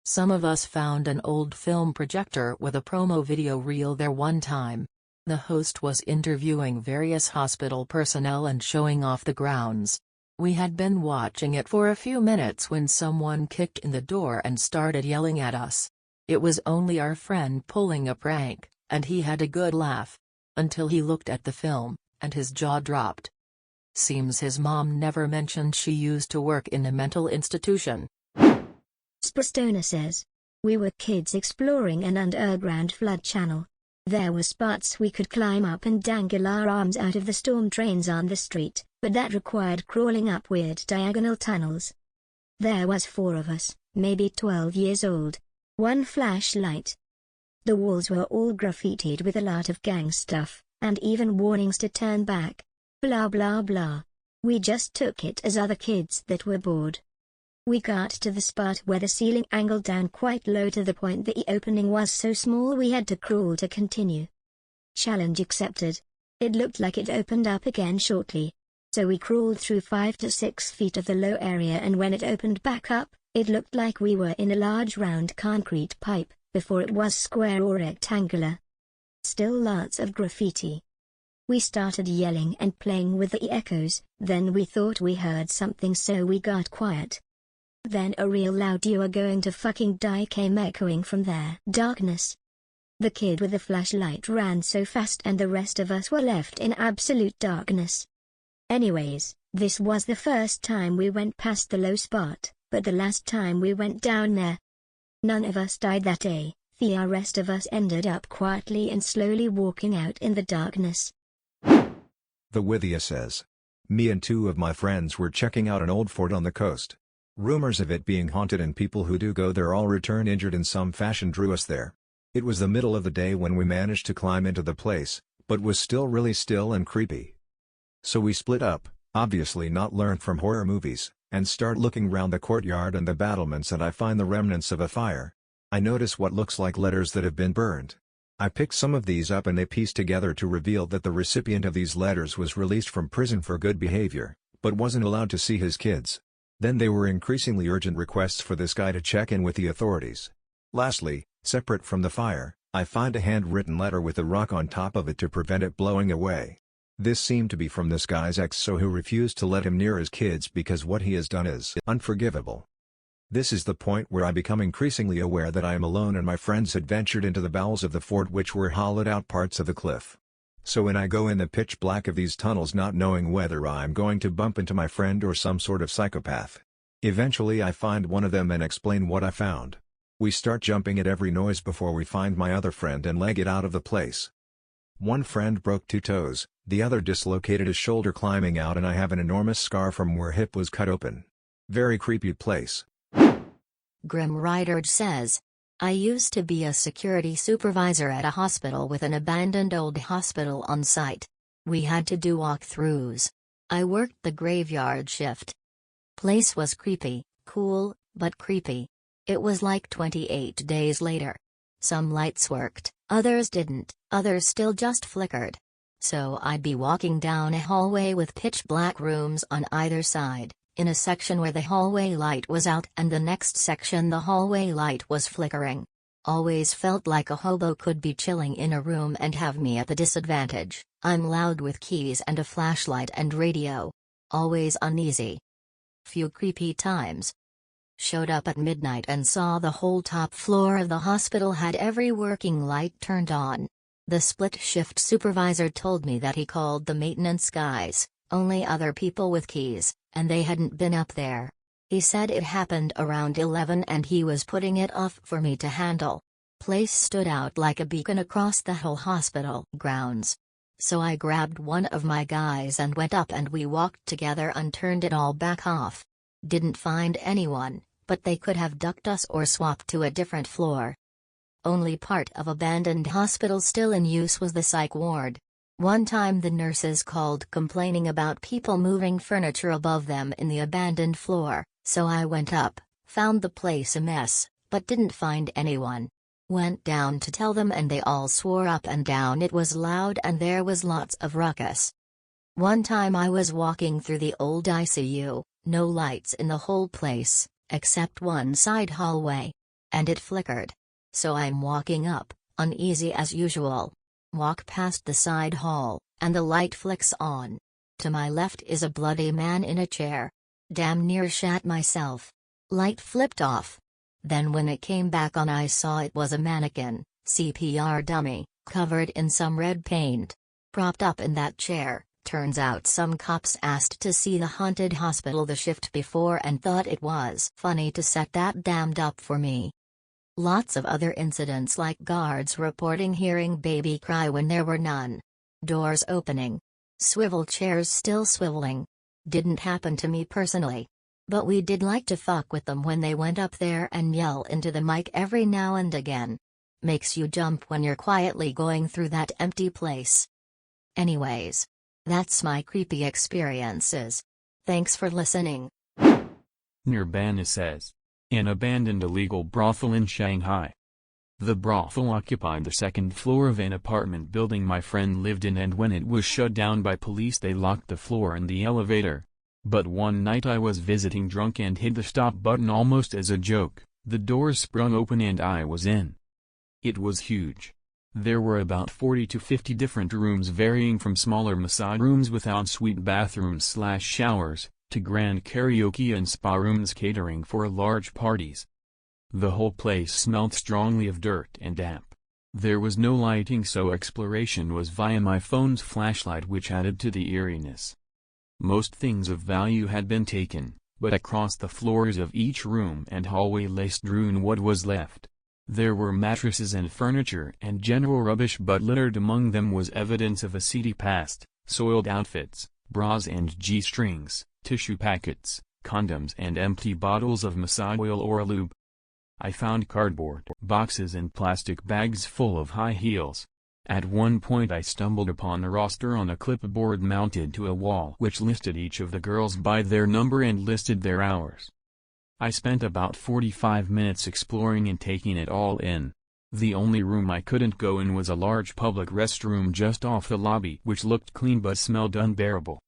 C: Some of us found an old film projector with a promo video reel there one time. The host was interviewing various hospital personnel and showing off the grounds. We had been watching it for a few minutes when someone kicked in the door and started yelling at us. It was only our friend pulling a prank, and he had a good laugh. Until he looked at the film, and his jaw dropped. Seems his mom never mentioned she used to work in a mental institution.
I: Sprstoner says, we were kids exploring an underground flood channel. There were spots we could climb up and dangle our arms out of the storm drains on the street, but that required crawling up weird diagonal tunnels. There was 4 of us, maybe 12 years old. 1 flashlight. The walls were all graffitied with a lot of gang stuff, and even warnings to turn back. Blah blah blah. We just took it as other kids that were bored. We got to the spot where the ceiling angled down quite low to the point the opening was so small we had to crawl to continue. Challenge accepted. It looked like it opened up again shortly. So we crawled through 5 to 6 feet of the low area, and when it opened back up, it looked like we were in a large round concrete pipe, before it was square or rectangular. Still lots of graffiti. We started yelling and playing with the echoes, then we thought we heard something, so we got quiet. Then a real loud "You are going to fucking die" came echoing from their darkness. The kid with the flashlight ran so fast and the rest of us were left in absolute darkness. Anyways, this was the first time we went past the low spot, but the last time we went down there. None of us died that day. The rest of us ended up quietly and slowly walking out in the darkness.
D: TheWithia says, me and two of my friends were checking out an old fort on the coast. Rumors of it being haunted and people who do go there all return injured in some fashion drew us there. It was the middle of the day when we managed to climb into the place, but was still really still and creepy. So we split up, obviously not learned from horror movies, and start looking round the courtyard and the battlements, and I find the remnants of a fire. I notice what looks like letters that have been burned. I pick some of these up and they piece together to reveal that the recipient of these letters was released from prison for good behavior, but wasn't allowed to see his kids. Then they were increasingly urgent requests for this guy to check in with the authorities. Lastly, separate from the fire, I find a handwritten letter with a rock on top of it to prevent it blowing away. This seemed to be from this guy's aoxo who refused to let him near his kids because what he has done is unforgivable. This is the point where I become increasingly aware that I am alone and my friends had ventured into the bowels of the fort, which were hollowed out parts of the cliff. So when I go in the pitch black of these tunnels not knowing whether I'm going to bump into my friend or some sort of psychopath. Eventually I find one of them and explain what I found. We start jumping at every noise before we find my other friend and leg it out of the place. One friend broke 2 toes, the other dislocated his shoulder climbing out, and I have an enormous scar from where hip was cut open. Very creepy place.
G: GrimRiderJ says, I used to be a security supervisor at a hospital with an abandoned old hospital on site. We had to do walkthroughs. I worked the graveyard shift. Place was creepy, cool, but creepy. It was like 28 days later. Some lights worked, others didn't, others still just flickered. So I'd be walking down a hallway with pitch black rooms on either side, in a section where the hallway light was out and the next section the hallway light was flickering. Always felt like a hobo could be chilling in a room and have me at the disadvantage. I'm loud with keys and a flashlight and radio. Always uneasy. Few creepy times. Showed up at midnight and saw the whole top floor of the hospital had every working light turned on. The split shift supervisor told me that he called the maintenance guys, only other people with keys, and they hadn't been up there. He said it happened around 11 and he was putting it off for me to handle. Place stood out like a beacon across the whole hospital grounds. So I grabbed one of my guys and went up and we walked together and turned it all back off. Didn't find anyone, but they could have ducked us or swapped to a different floor. Only part of abandoned hospital still in use was the psych ward. One time the nurses called complaining about people moving furniture above them in the abandoned floor, so I went up, found the place a mess, but didn't find anyone. Went down to tell them and they all swore up and down it was loud and there was lots of ruckus. One time I was walking through the old ICU, no lights in the whole place, except one side hallway. And it flickered. So I'm walking up, uneasy as usual. Walk past the side hall, and the light flicks on. To my left is a bloody man in a chair. Damn near shat myself. Light flipped off. Then when it came back on I saw it was a mannequin, CPR dummy, covered in some red paint. Propped up in that chair. Turns out some cops asked to see the haunted hospital the shift before and thought it was funny to set that damned up for me. Lots of other incidents like guards reporting hearing baby cry when there were none. Doors opening. Swivel chairs still swiveling. Didn't happen to me personally. But we did like to fuck with them when they went up there and yell into the mic every now and again. Makes you jump when you're quietly going through that empty place. Anyways. That's my creepy experiences. Thanks for listening.
B: Nirbanna says. An abandoned illegal brothel in Shanghai. The brothel occupied the second floor of an apartment building my friend lived in, and when it was shut down by police they locked the floor and the elevator. But one night I was visiting drunk and hit the stop button almost as a joke. The doors sprung open and I was in. It was huge. There were about 40 to 50 different rooms varying from smaller massage rooms with ensuite bathrooms/showers, to grand karaoke and spa rooms catering for large parties. The whole place smelled strongly of dirt and damp. There was no lighting, so exploration was via my phone's flashlight, which added to the eeriness. Most things of value had been taken, but across the floors of each room and hallway lay strewn what was left. There were mattresses and furniture and general rubbish, but littered among them was evidence of a seedy past: soiled outfits, bras and G-strings, tissue packets, condoms and empty bottles of massage oil or lube. I found cardboard boxes and plastic bags full of high heels. At one point I stumbled upon a roster on a clipboard mounted to a wall which listed each of the girls by their number and listed their hours. I spent about 45 minutes exploring and taking it all in. The only room I couldn't go in was a large public restroom just off the lobby, which looked clean but smelled unbearable.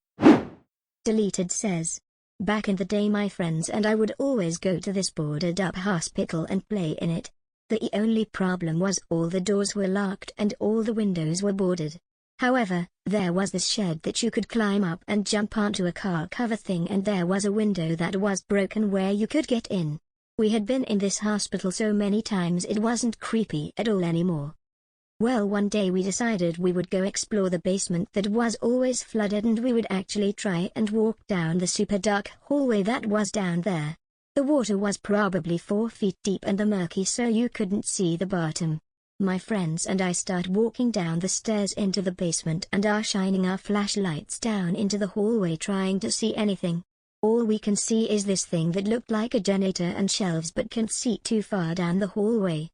I: Deleted says, back in the day my friends and I would always go to this boarded up hospital and play in it. The only problem was all the doors were locked and all the windows were boarded. However, there was this shed that you could climb up and jump onto a car cover thing, and there was a window that was broken where you could get in. We had been in this hospital so many times it wasn't creepy at all anymore. Well, one day we decided we would go explore the basement that was always flooded, and we would actually try and walk down the super dark hallway that was down there. The water was probably 4 feet deep and murky, so you couldn't see the bottom. My friends and I start walking down the stairs into the basement and are shining our flashlights down into the hallway trying to see anything. All we can see is this thing that looked like a generator and shelves but can't see too far down the hallway.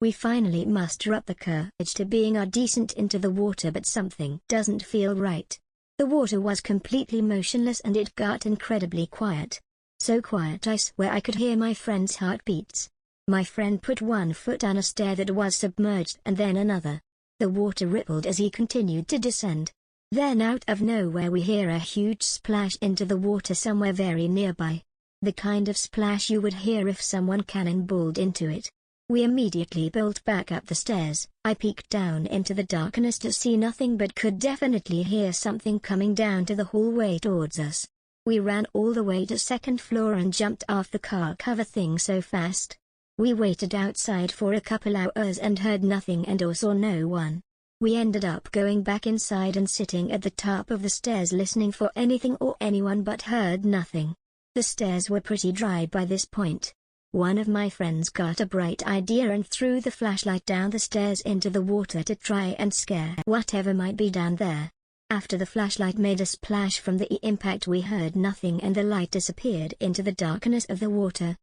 I: We finally muster up the courage to being our descent into the water, but something doesn't feel right. The water was completely motionless and it got incredibly quiet. So quiet I swear I could hear my friend's heartbeats. My friend put one foot on a stair that was submerged and then another. The water rippled as he continued to descend. Then out of nowhere we hear a huge splash into the water somewhere very nearby. The kind of splash you would hear if someone cannonballed into it. We immediately built back up the stairs. I peeked down into the darkness to see nothing, but could definitely hear something coming down to the hallway towards us. We ran all the way to second floor and jumped off the car cover thing so fast. We waited outside for a couple hours and heard nothing and or saw no one. We ended up going back inside and sitting at the top of the stairs listening for anything or anyone, but heard nothing. The stairs were pretty dry by this point. One of my friends got a bright idea and threw the flashlight down the stairs into the water to try and scare whatever might be down there. After the flashlight made a splash from the impact, we heard nothing and the light disappeared into the darkness of the water.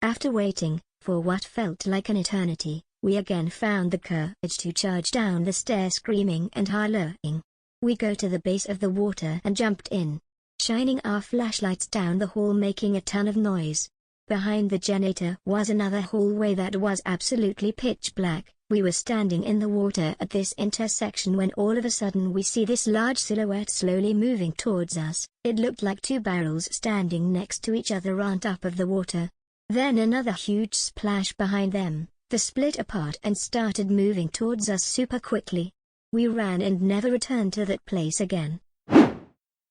I: After waiting for what felt like an eternity, we again found the courage to charge down the stairs screaming and hollering. We go to the base of the water and jumped in, shining our flashlights down the hall making a ton of noise. Behind the generator was another hallway that was absolutely pitch black. We were standing in the water at this intersection when all of a sudden we see this large silhouette slowly moving towards us. It looked like two barrels standing next to each other on top of the water. Then another huge splash behind them. They split apart and started moving towards us super quickly. We ran and never returned to that place again.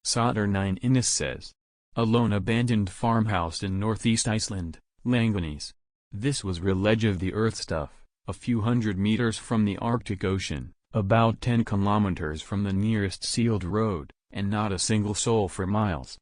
B: Solder9 Innes says, a lone abandoned farmhouse in northeast Iceland, Langanes. This was real edge of the earth stuff. A few hundred meters from the Arctic Ocean, about 10 kilometers from the nearest sealed road, and not a single soul for miles.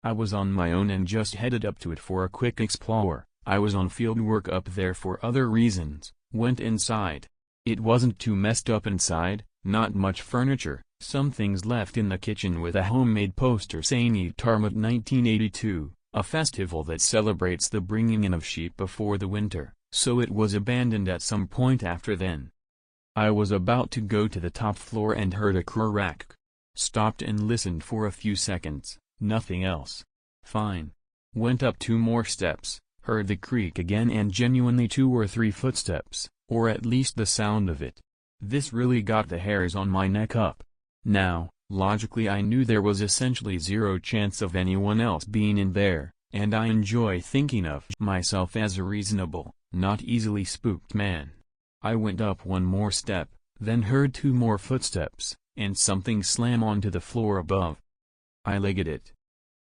B: I was on my own and just headed up to it for a quick explore. I was on field work up there for other reasons. Went inside. It wasn't too messed up inside, not much furniture, some things left in the kitchen with a homemade poster saying Easter 1982, a festival that celebrates the bringing in of sheep before the winter. So it was abandoned at some point after then. I was about to go to the top floor and heard a crack. Stopped and listened for a few seconds, nothing else. Fine. Went up 2 more steps, heard the creak again and genuinely 2 or 3 footsteps, or at least the sound of it. This really got the hairs on my neck up. Now, logically I knew there was essentially zero chance of anyone else being in there, and I enjoy thinking of myself as a reasonable, not easily spooked man. I went up 1 more step, then heard 2 more footsteps, and something slam onto the floor above. I legged it.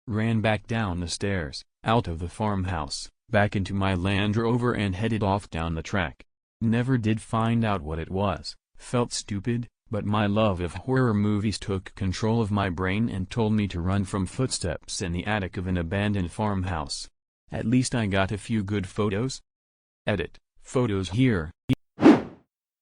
B: ran back down the stairs, out of the farmhouse, back into my Land Rover and headed off down the track. Never did find out what it was, felt stupid, but my love of horror movies took control of my brain and told me to run from footsteps in the attic of an abandoned farmhouse. At least I got a few good photos. Edit. Photos here.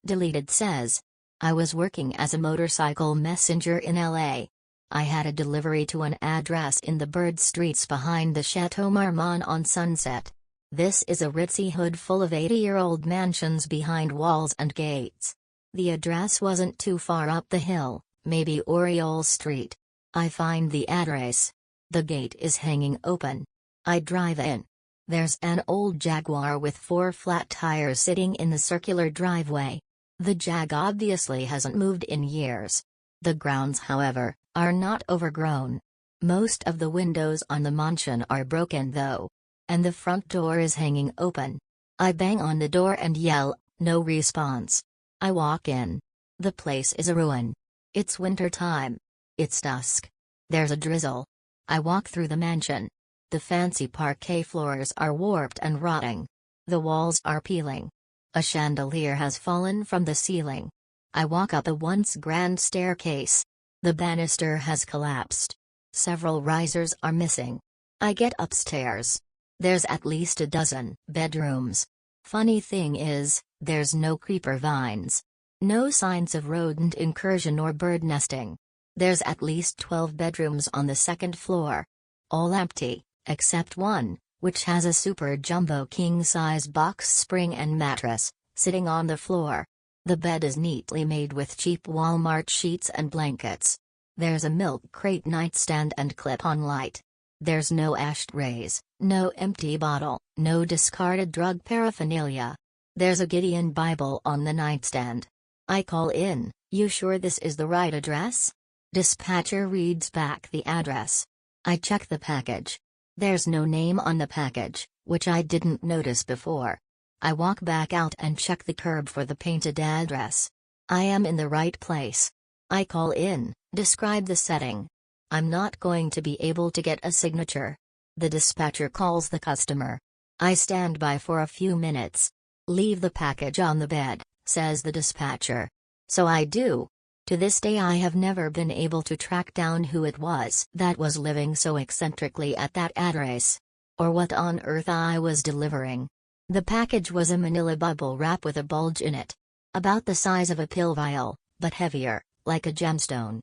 G: Deleted says, I was working as a motorcycle messenger in LA. I had a delivery to an address in the bird streets behind the Chateau Marmont on Sunset. This is a ritzy hood full of 80-year-old mansions behind walls and gates. The address wasn't too far up the hill, maybe Oriole Street. I find the address. The gate is hanging open. I drive in. There's an old Jaguar with 4 flat tires sitting in the circular driveway. The Jag obviously hasn't moved in years. The grounds, however, are not overgrown. Most of the windows on the mansion are broken though. And the front door is hanging open. I bang on the door and yell, no response. I walk in. The place is a ruin. It's winter time. It's dusk. There's a drizzle. I walk through the mansion. The fancy parquet floors are warped and rotting. The walls are peeling. A chandelier has fallen from the ceiling. I walk up a once grand staircase. The banister has collapsed. Several risers are missing. I get upstairs. There's at least a dozen bedrooms. Funny thing is, there's no creeper vines. No signs of rodent incursion or bird nesting. There's at least 12 bedrooms on the second floor. All empty, except one, which has a super jumbo king-size box spring and mattress, sitting on the floor. The bed is neatly made with cheap Walmart sheets and blankets. There's a milk crate nightstand and clip-on light. There's no ashtrays, no empty bottle, no discarded drug paraphernalia. There's a Gideon Bible on the nightstand. I call in, you sure this is the right address? Dispatcher reads back the address. I check the package. There's no name on the package, which I didn't notice before. I walk back out and check the curb for the painted address. I am in the right place. I call in, describe the setting. I'm not going to be able to get a signature. The dispatcher calls the customer. I stand by for a few minutes. Leave the package on the bed, says the dispatcher. So I do. To this day I have never been able to track down who it was that was living so eccentrically at that address. Or what on earth I was delivering. The package was a manila bubble wrap with a bulge in it. About the size of a pill vial, but heavier, like a gemstone.